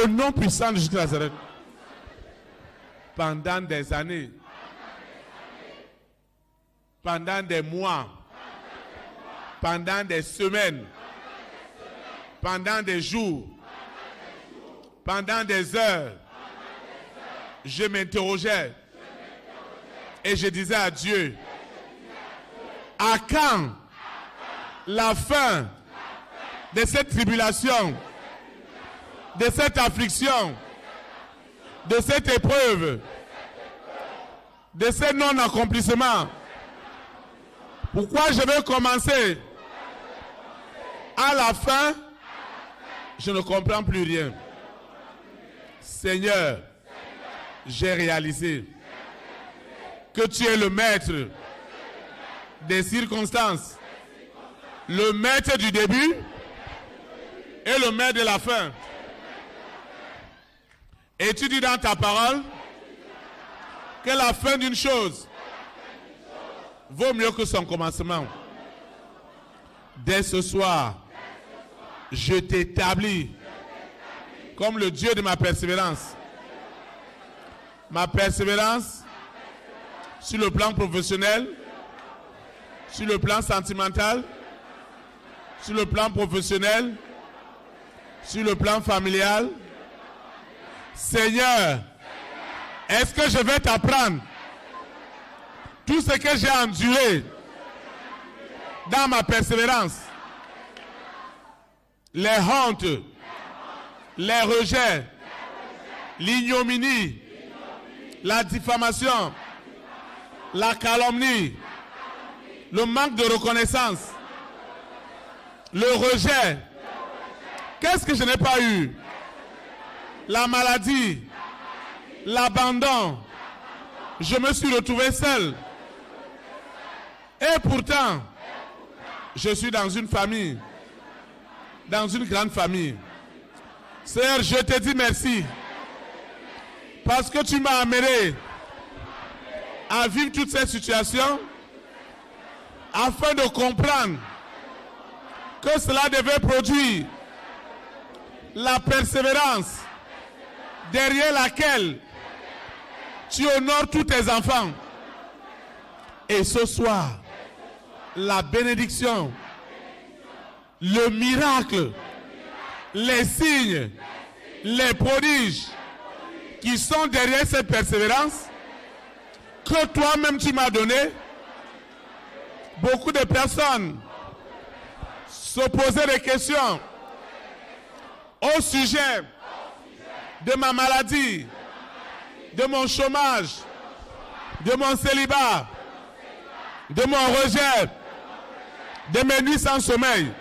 Au nom puissant de Jésus de Nazareth. Pendant des années, pendant des mois, pendant des semaines, pendant des jours, pendant des heures, je m'interrogeais et je disais à Dieu, à quand la fin de cette tribulation, de cette affliction, de cette épreuve, de ce non-accomplissement? Pourquoi je vais commencer? À la fin, je ne comprends plus rien. Seigneur, j'ai réalisé que tu es le maître des circonstances, le maître du début et le maître de la fin. Et tu dis dans ta parole que la fin d'une chose vaut mieux que son commencement. Dès ce soir, je t'établis comme le Dieu de ma persévérance. Ma persévérance sur le plan professionnel, sur le plan sentimental, sur le plan professionnel, sur le plan familial. Seigneur, est-ce que je vais t'apprendre tout ce que j'ai enduré dans ma persévérance? Les hontes, les rejets, l'ignominie, la diffamation, la calomnie, le manque de reconnaissance, le rejet. Qu'est-ce que je n'ai pas eu? La maladie, l'abandon. Je me suis retrouvé seul. Et pourtant, je suis dans une famille, dans une grande famille. Seigneur, je te dis merci parce que tu m'as amené à vivre toutes ces situations afin de comprendre que cela devait produire la persévérance derrière laquelle tu honores tous tes enfants. Et ce soir, la bénédiction, le miracle, les signes, les prodiges qui sont derrière cette persévérance que toi-même tu m'as donné. Beaucoup de personnes se posaient des questions au sujet de ma maladie, de mon chômage, de mon célibat, de mon rejet, de mes nuits sans sommeil.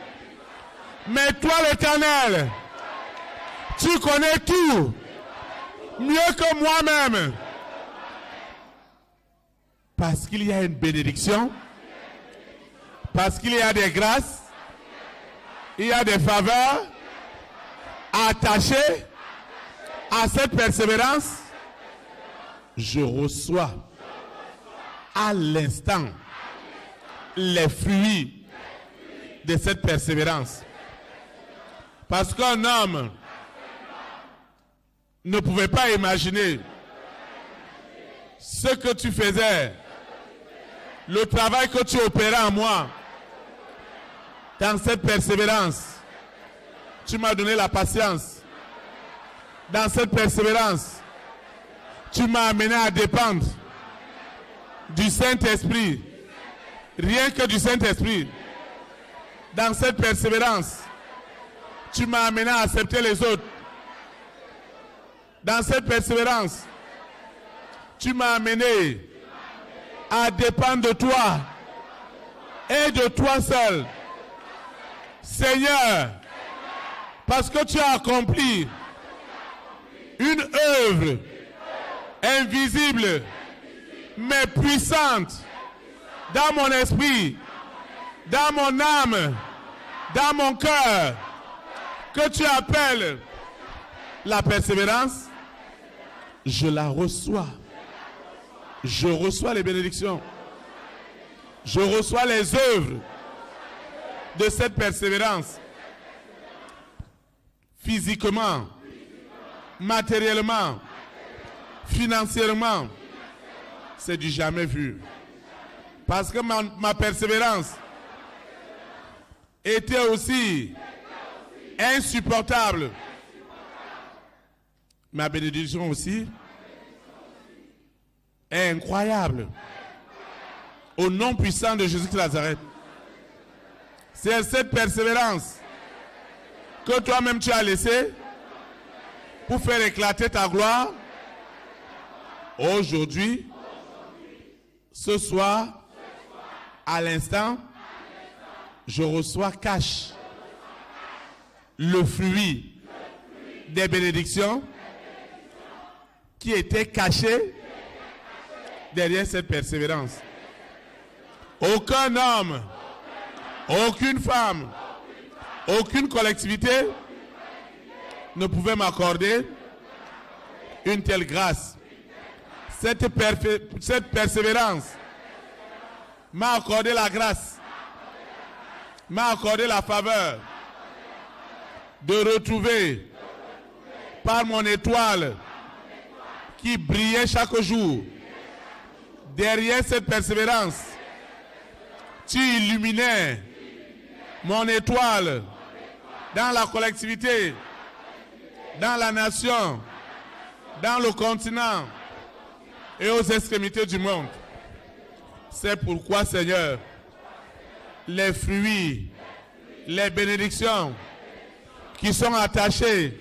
Mais toi, l'Éternel, tu connais tout mieux que moi-même. Parce qu'il y a une bénédiction, parce qu'il y a des grâces, il y a des faveurs attachées à cette persévérance. Je reçois à l'instant les fruits de cette persévérance. Parce qu'un homme ne pouvait pas imaginer ce que tu faisais, le travail que tu opérais en moi. Dans cette persévérance, tu m'as donné la patience. Dans cette persévérance, tu m'as amené à dépendre du Saint-Esprit. Rien que du Saint-Esprit. Dans cette persévérance, tu m'as amené à accepter les autres. Dans cette persévérance, tu m'as amené à dépendre de toi et de toi seul. Seigneur, parce que tu as accompli une œuvre invisible mais puissante dans mon esprit, dans mon âme, dans mon cœur, que tu appelles la persévérance, je la reçois. Je reçois les bénédictions. Je reçois les œuvres de cette persévérance. Physiquement, matériellement, financièrement, c'est du jamais vu. Parce que ma persévérance était aussi insupportable. Ma bénédiction aussi est incroyable. Au nom puissant de Jésus de Nazareth. C'est cette persévérance que toi-même tu as laissée pour faire éclater ta gloire. Aujourd'hui, ce soir, à l'instant, je reçois cash le fruit des bénédictions qui étaient cachées derrière cette persévérance. Aucun homme, aucune femme, aucune collectivité ne pouvait m'accorder une telle grâce. Cette persévérance m'a accordé la grâce, m'a accordé la faveur de retrouver par mon étoile qui brillait chaque jour. Derrière cette persévérance, tu illuminais mon étoile dans la collectivité, dans la nation, dans le continent et aux extrémités du monde. C'est pourquoi, Seigneur, les fruits, les bénédictions qui sont attachées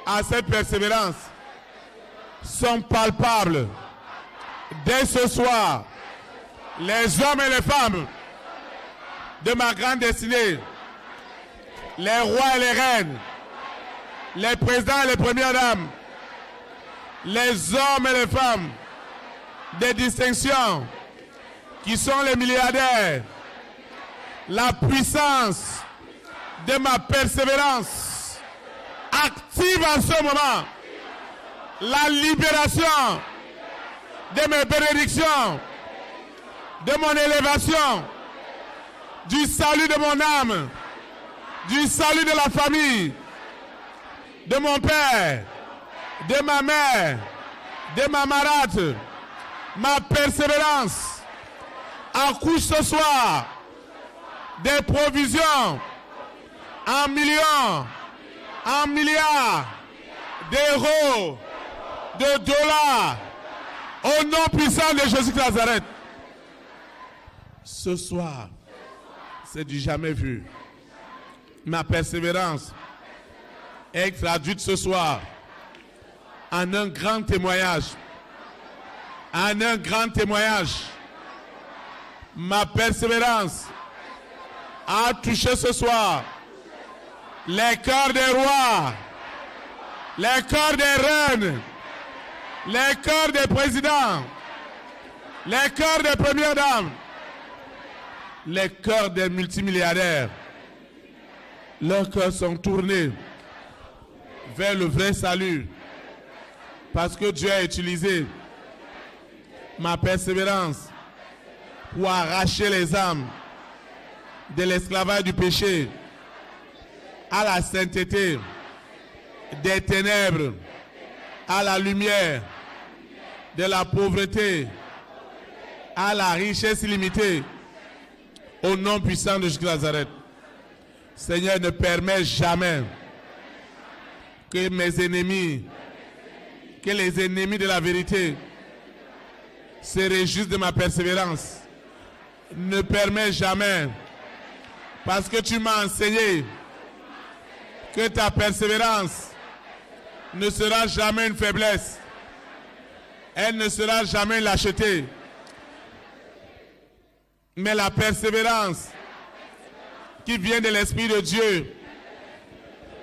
à cette persévérance sont palpables. Dès ce soir, les hommes et les femmes de ma grande destinée, les rois et les reines, les présidents et les premières dames, les hommes et les femmes des distinctions qui sont les milliardaires, la puissance de ma persévérance active en ce moment la libération de mes bénédictions, de mon élévation, du salut de mon âme, du salut de la famille, de mon père, de ma mère, de ma marâtre, ma persévérance accouche ce soir des provisions en millions, en milliards d'euros, de dollars, au nom puissant de Jésus de Nazareth. Ce soir, c'est du jamais vu. Ma persévérance est traduite ce soir en un grand témoignage. En un grand témoignage. Ma persévérance a touché ce soir les cœurs des rois, les cœurs des reines, les cœurs des présidents, les cœurs des premières dames, les cœurs des multimilliardaires. Leurs cœurs sont tournés vers le vrai salut parce que Dieu a utilisé ma persévérance pour arracher les âmes de l'esclavage du péché à la sainteté, des ténèbres, à la lumière, de la pauvreté, à la richesse illimitée, au nom puissant de Jésus de Nazareth. Seigneur, ne permets jamais que mes ennemis, que les ennemis de la vérité se réjouissent de ma persévérance. Ne permets jamais, parce que tu m'as enseigné que ta persévérance ne sera jamais une faiblesse. Elle ne sera jamais une lâcheté. Mais la persévérance qui vient de l'Esprit de Dieu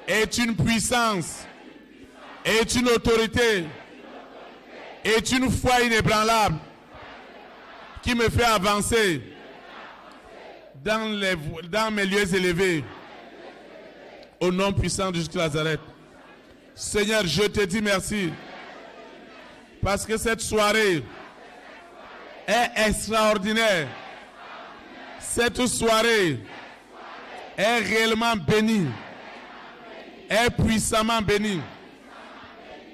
est une puissance, est une autorité, est une foi inébranlable qui me fait avancer dans mes lieux élevés. Au nom puissant de Jésus de Nazareth. Seigneur, je te dis merci parce que cette soirée est extraordinaire. Cette soirée est réellement bénie, est puissamment bénie.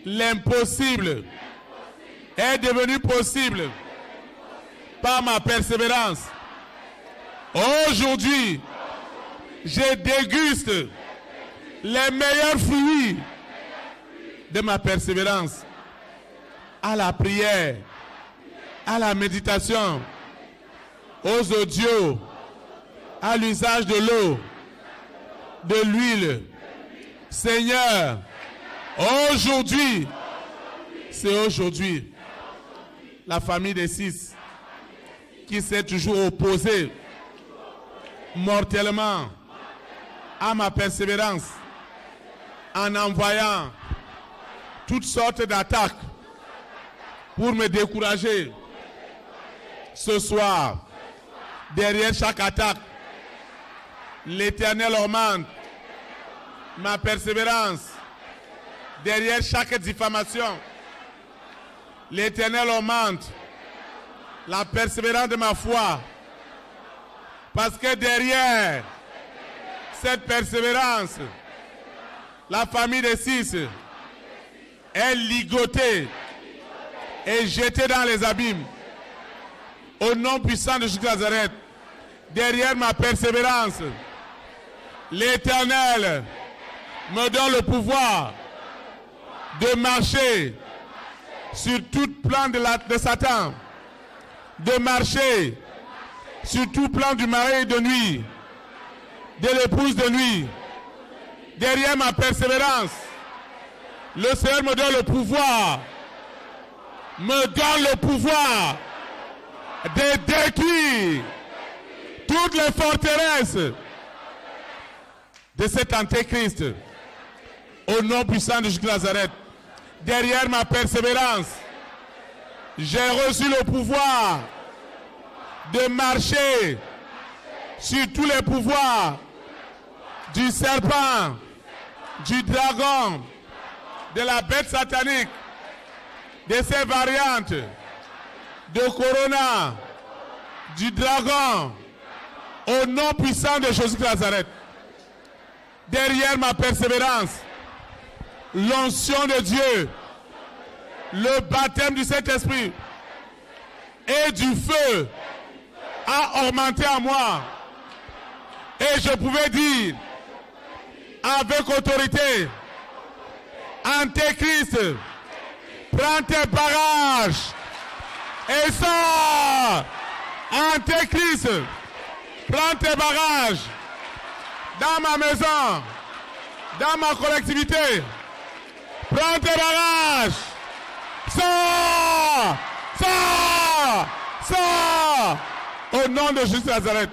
L'impossible est devenu possible par ma persévérance. Aujourd'hui, je déguste les meilleurs fruits de ma persévérance. À la prière, à la méditation, aux audios, à l'usage de l'eau, de l'huile. Seigneur, aujourd'hui, c'est aujourd'hui, la famille des 6 qui s'est toujours opposée mortellement à ma persévérance en envoyant toutes sortes d'attaques pour me décourager. Ce soir, derrière chaque attaque, l'Éternel augmente ma persévérance. Derrière chaque diffamation, l'Éternel augmente la persévérance de ma foi. Parce que derrière cette persévérance, la famille des 6 est ligotée et jetée dans les abîmes. Au nom puissant de Jésus de Nazareth, derrière ma persévérance, l'Éternel me donne le pouvoir de marcher sur tout plan de Satan, de marcher sur tout plan du mari de nuit, de l'épouse de nuit. Derrière ma persévérance, le Seigneur me donne le pouvoir, de détruire toutes les forteresses de cet antéchrist. Au nom puissant de Jésus de Nazareth, derrière ma persévérance, j'ai reçu le pouvoir de marcher sur tous les pouvoirs du serpent, du dragon, de la bête satanique, de ses variantes, de Corona, du dragon, au nom puissant de Jésus de Nazareth. Derrière ma persévérance, l'onction de Dieu le baptême du Saint-Esprit et du feu a augmenté en moi. Et je pouvais dire avec autorité, Antéchrist, prends tes bagages et sors. Antéchrist, prends tes bagages dans ma maison, dans ma collectivité. Prends tes bagages. Sors, sors, sors. Au nom de Jésus de Nazareth.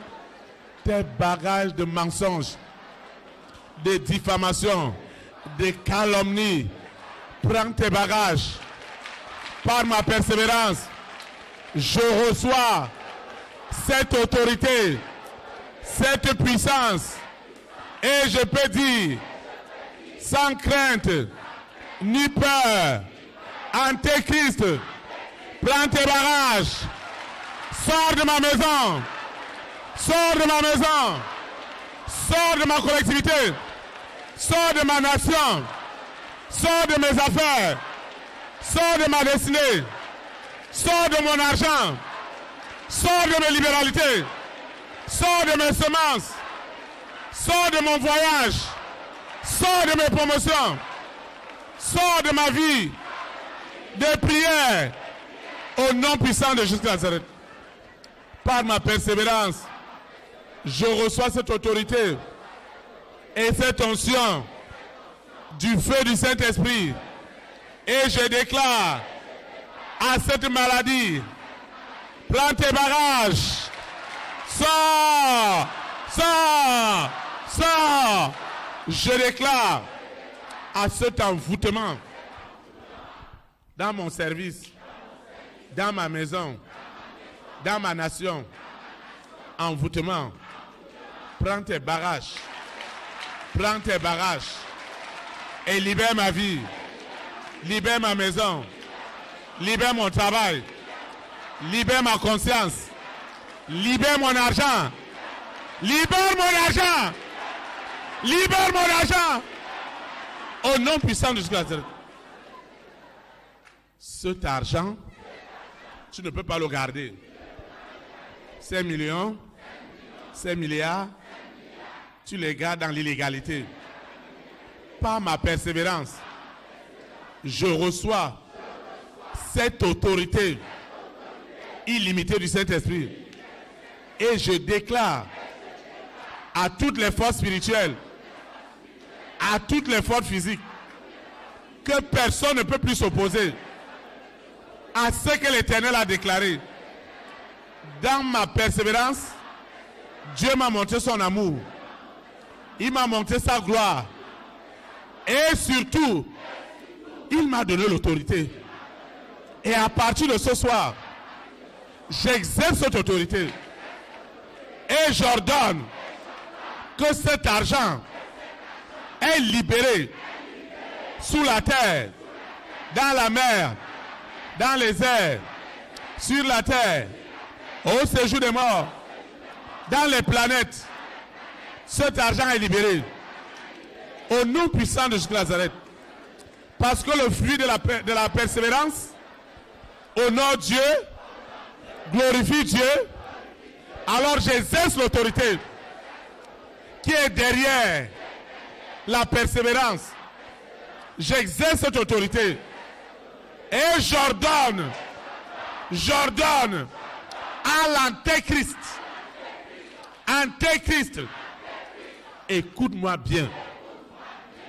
Tes bagages de mensonges, de diffamation, de calomnie. Prends tes bagages. Par ma persévérance, je reçois cette autorité, cette puissance. Et je peux dire, sans crainte, ni peur, Antéchrist, prends tes bagages. Sors de ma maison. Sors de ma maison. Sors de ma collectivité. Sors de ma nation. Sors de mes affaires. Sors de ma destinée. Sors de mon argent. Sors de mes libéralités. Sors de mes semences. Sors de mon voyage. Sors de mes promotions. Sors de ma vie. De prière. Au nom puissant de Jésus de Nazareth. Par ma persévérance, je reçois cette autorité et cette onction du feu du Saint-Esprit. Et je déclare à cette maladie, prends tes bagages, sors, sors, sors. Je déclare à cet envoûtement dans mon service, dans ma maison, dans ma nation, envoûtement, prends tes bagages et libère ma vie, libère ma maison, libère mon travail, libère ma conscience, libère mon argent, libère mon argent, libère mon argent, au nom puissant de Jésus. Cet argent, tu ne peux pas le garder. 5 millions, 5 milliards, tu les gardes dans l'illégalité. Par ma persévérance, je reçois cette autorité illimitée du Saint-Esprit. Et je déclare à toutes les forces spirituelles, à toutes les forces physiques, que personne ne peut plus s'opposer à ce que l'Éternel a déclaré. Dans ma persévérance, Dieu m'a montré son amour. Il m'a montré sa gloire. Et surtout, il m'a donné l'autorité. Et à partir de ce soir, j'exerce cette autorité. Et j'ordonne que cet argent est libéré sous la terre, dans la mer, dans les airs, sur la terre, au séjour des morts, dans les planètes. Cet argent est libéré au nom puissant de Jésus de Nazareth. Parce que le fruit de la persévérance honore Dieu, glorifie Dieu. Alors j'exerce l'autorité qui est derrière la persévérance. J'exerce cette autorité et j'ordonne à l'Antéchrist. Antéchrist, écoute-moi bien.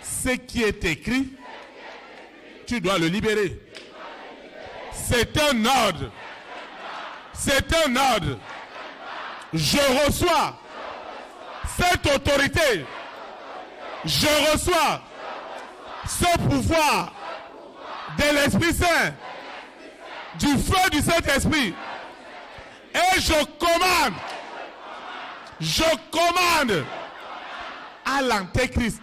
Ce qui est écrit, tu dois le libérer. C'est un ordre. C'est un ordre. Je reçois cette autorité. Je reçois ce pouvoir de l'Esprit Saint, du feu du Saint-Esprit. Et je commande à l'Antéchrist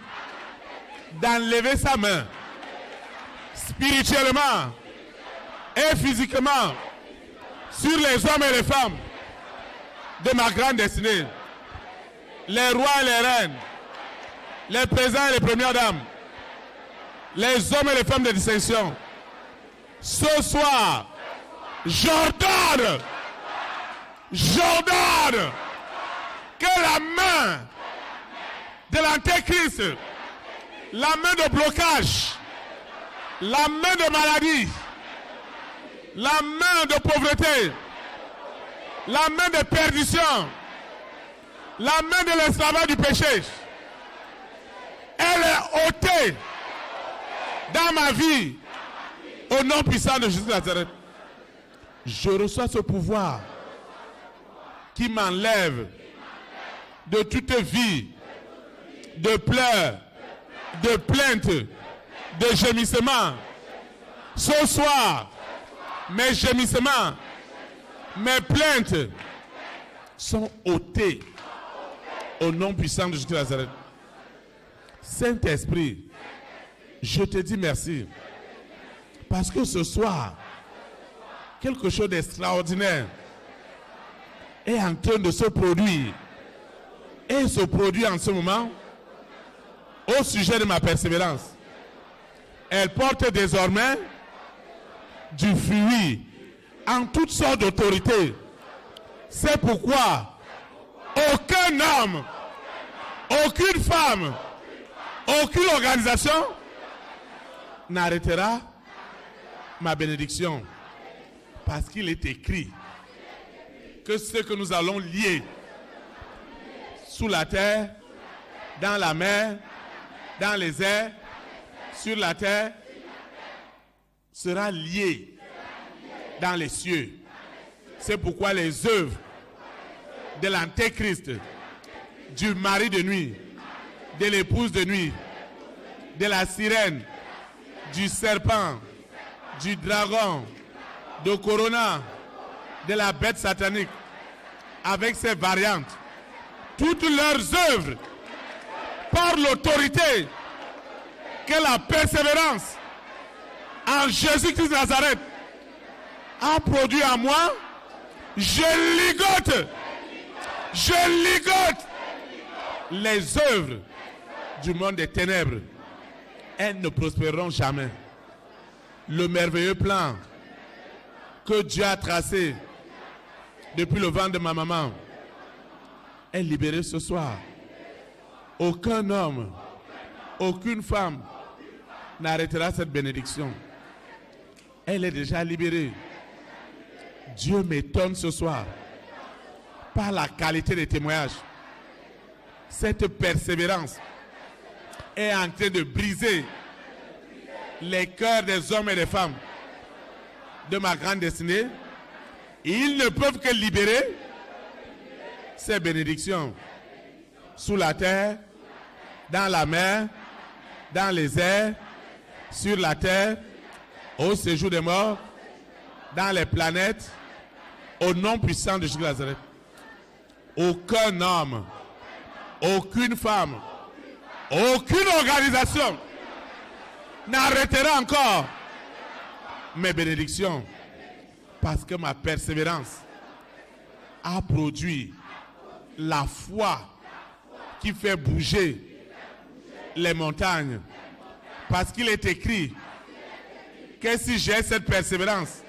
d'enlever sa main spirituellement et physiquement sur les hommes et les femmes de ma grande destinée, les rois et les reines, les présidents et les premières dames, les hommes et les femmes de distinction, Ce soir, j'ordonne que la main de l'Antéchrist, la main de blocage, la main de maladie, la main de pauvreté, la main de perdition, la main de l'esclavage du péché, elle est ôtée dans ma vie au nom puissant de Jésus de Nazareth. Je reçois ce pouvoir qui m'enlève de toute vie de pleurs, de plaintes, de gémissements. Ce soir, mes gémissements, mes plaintes sont ôtés au nom puissant de Jésus de Nazareth. Saint-Esprit, je te dis merci parce que ce soir, quelque chose d'extraordinaire est en train de se produire et se produit en ce moment au sujet de ma persévérance. Elle porte désormais du fruit en toutes sortes d'autorités. C'est pourquoi aucun homme, aucune femme, aucune organisation n'arrêtera ma bénédiction. Parce qu'il est écrit que ce que nous allons lier sous la terre, dans la mer, dans les airs, sur la terre, sera lié dans les cieux. C'est pourquoi les œuvres de l'Antéchrist, du mari de nuit, de l'épouse de nuit, de la sirène, du serpent, du dragon, de Corona, de la bête satanique, avec ses variantes, toutes leurs œuvres, par l'autorité que la persévérance en Jésus-Christ de Nazareth a produit en moi, je ligote les œuvres du monde des ténèbres. Elles ne prospéreront jamais. Le merveilleux plan que Dieu a tracé depuis le ventre de ma maman est libéré ce soir. Aucun homme, aucune femme n'arrêtera cette bénédiction. Elle est déjà libérée. Dieu m'étonne ce soir par la qualité des témoignages. Cette persévérance est en train de briser les cœurs des hommes et des femmes de ma grande destinée. Et ils ne peuvent que libérer ces bénédictions sous la terre, dans la mer, dans les airs, sur la terre, au séjour des morts, dans les planètes, au nom puissant de Jésus de Nazareth. Aucun homme, aucune femme, aucune organisation n'arrêtera encore mes bénédictions parce que ma persévérance a produit la foi qui fait bouger les montagnes. Parce qu'il est écrit que si j'ai cette persévérance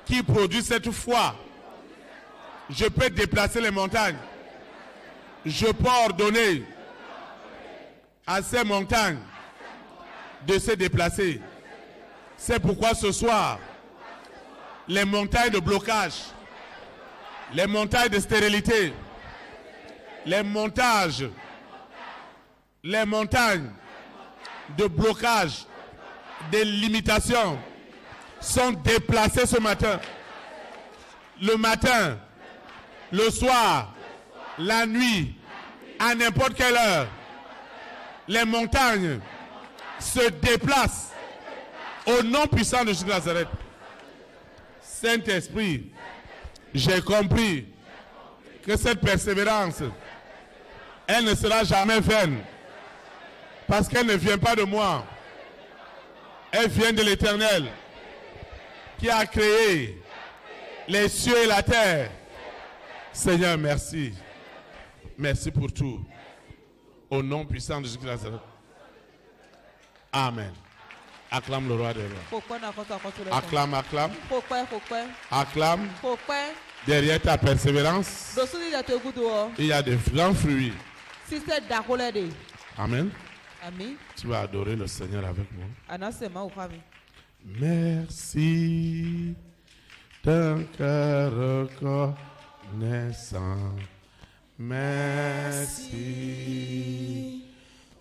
qui produit cette foi, je peux déplacer les montagnes. Je peux ordonner à ces montagnes de se déplacer. C'est pourquoi ce soir, les montagnes de blocage, les montagnes de stérilité, les montagnes de blocage, de limitation sont déplacées ce matin. Le matin, le soir, la nuit, à n'importe quelle heure, les montagnes se déplacent au nom puissant de Jésus de Nazareth. Saint-Esprit, j'ai compris que cette persévérance, elle ne sera jamais vaine. Parce qu'elle ne vient pas de moi. Elle vient de l'Éternel qui a créé les cieux et la terre. Seigneur, merci. Merci pour tout. Au nom puissant de Jésus de Nazareth. Amen. Acclame le roi des rois. Acclame, acclame. Acclame. Derrière ta persévérance, il y a de grands fruits. Amen. Tu vas adorer le Seigneur avec moi. Merci d'un cœur reconnaissant. Merci,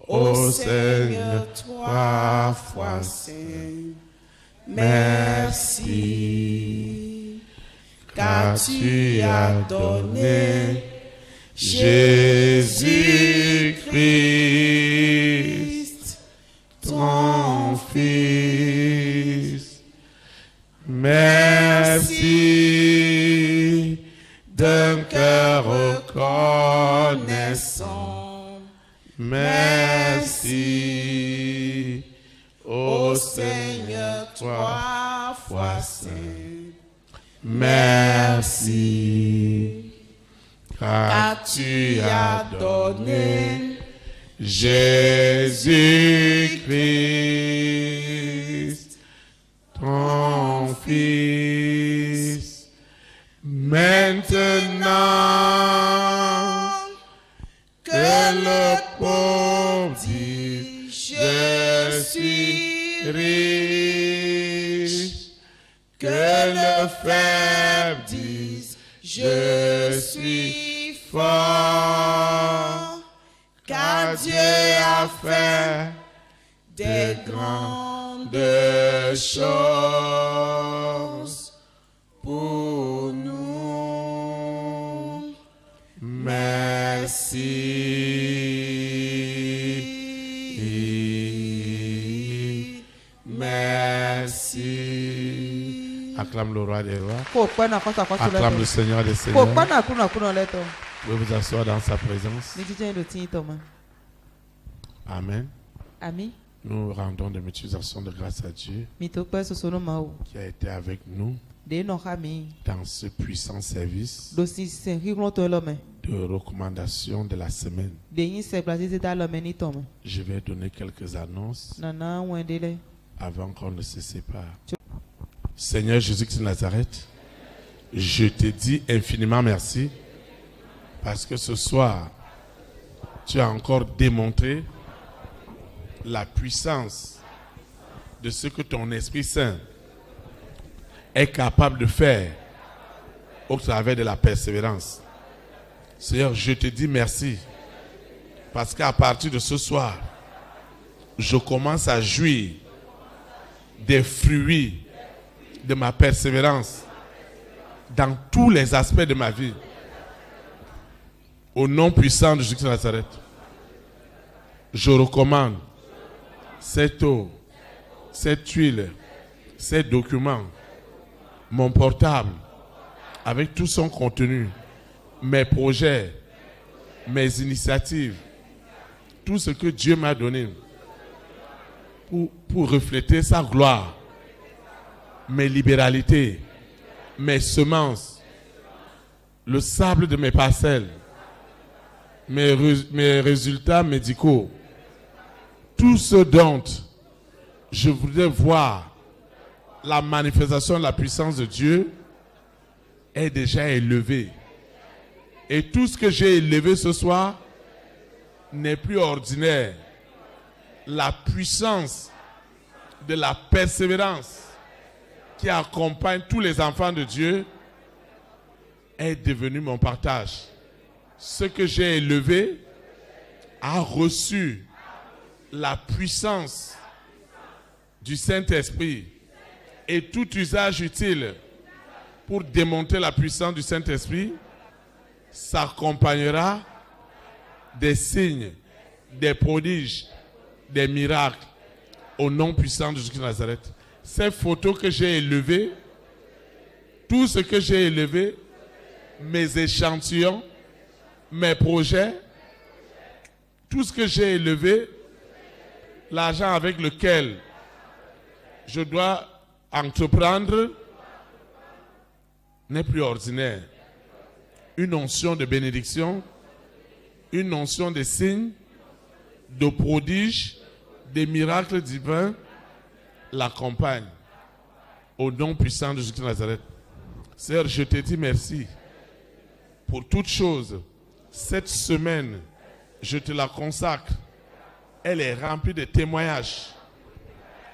ô Seigneur, 3 fois saint. Merci, car tu as donné Jésus-Christ, ton Fils. Merci d'un cœur reconnaissant. Merci, ô Seigneur, 3 fois saint. Merci, car tu as donné Jésus-Christ, ton Fils. Maintenant que le pauvre dit, je suis riche, que le faible dise, je suis fort, car Dieu a fait des grandes choses pour nous. Merci. Merci. Acclame le roi des rois. Acclame le Seigneur des seigneurs. Vous pouvez vous asseoir dans sa présence. Amen. Nous rendons des utilisations de grâce à Dieu qui a été avec nous dans ce puissant service de recommandation de la semaine. Je vais donner quelques annonces avant qu'on ne se sépare. Seigneur Jésus-Christ de Nazareth, je te dis infiniment merci parce que ce soir, tu as encore démontré la puissance de ce que ton Esprit Saint est capable de faire au travers de la persévérance. Seigneur, je te dis merci parce qu'à partir de ce soir, je commence à jouir des fruits de ma persévérance dans tous les aspects de ma vie. Au nom puissant de Jésus de Nazareth, je recommande cette eau, cette huile, ces documents, mon portable, avec tout son contenu, mes projets, mes initiatives, tout ce que Dieu m'a donné pour refléter sa gloire, mes libéralités, mes semences, le sable de mes parcelles, mes résultats médicaux, tout ce dont je voudrais voir la manifestation de la puissance de Dieu est déjà élevé. Et tout ce que j'ai élevé ce soir n'est plus ordinaire. La puissance de la persévérance qui accompagne tous les enfants de Dieu est devenue mon partage. Ce que j'ai élevé a reçu la puissance du Saint-Esprit et tout usage utile pour démontrer la puissance du Saint-Esprit s'accompagnera des signes, des prodiges, des miracles au nom puissant de Jésus de Nazareth. Ces photos que j'ai élevées, tout ce que j'ai élevé, mes échantillons, mes projets, tout ce que j'ai élevé, l'argent avec lequel je dois entreprendre n'est plus ordinaire. Une onction de bénédiction, une onction de signes, de prodiges, des miracles divins l'accompagne. Au nom puissant de Jésus de Nazareth. Seigneur, je te dis merci pour toutes choses. Cette semaine, je te la consacre. Elle est remplie de témoignages.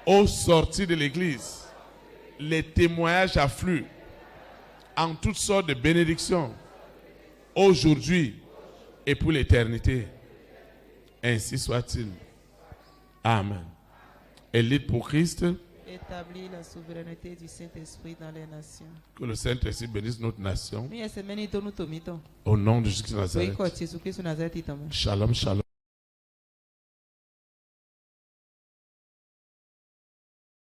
Au sortir de l'église, les témoignages affluent en toutes sortes de bénédictions. Aujourd'hui et pour l'éternité. Ainsi soit-il. Amen. Élite pour Christ. Établir la souveraineté du Saint-Esprit dans les nations. Que le Saint-Esprit bénisse notre nation. Au nom de Jésus de Nazareth. Shalom, shalom.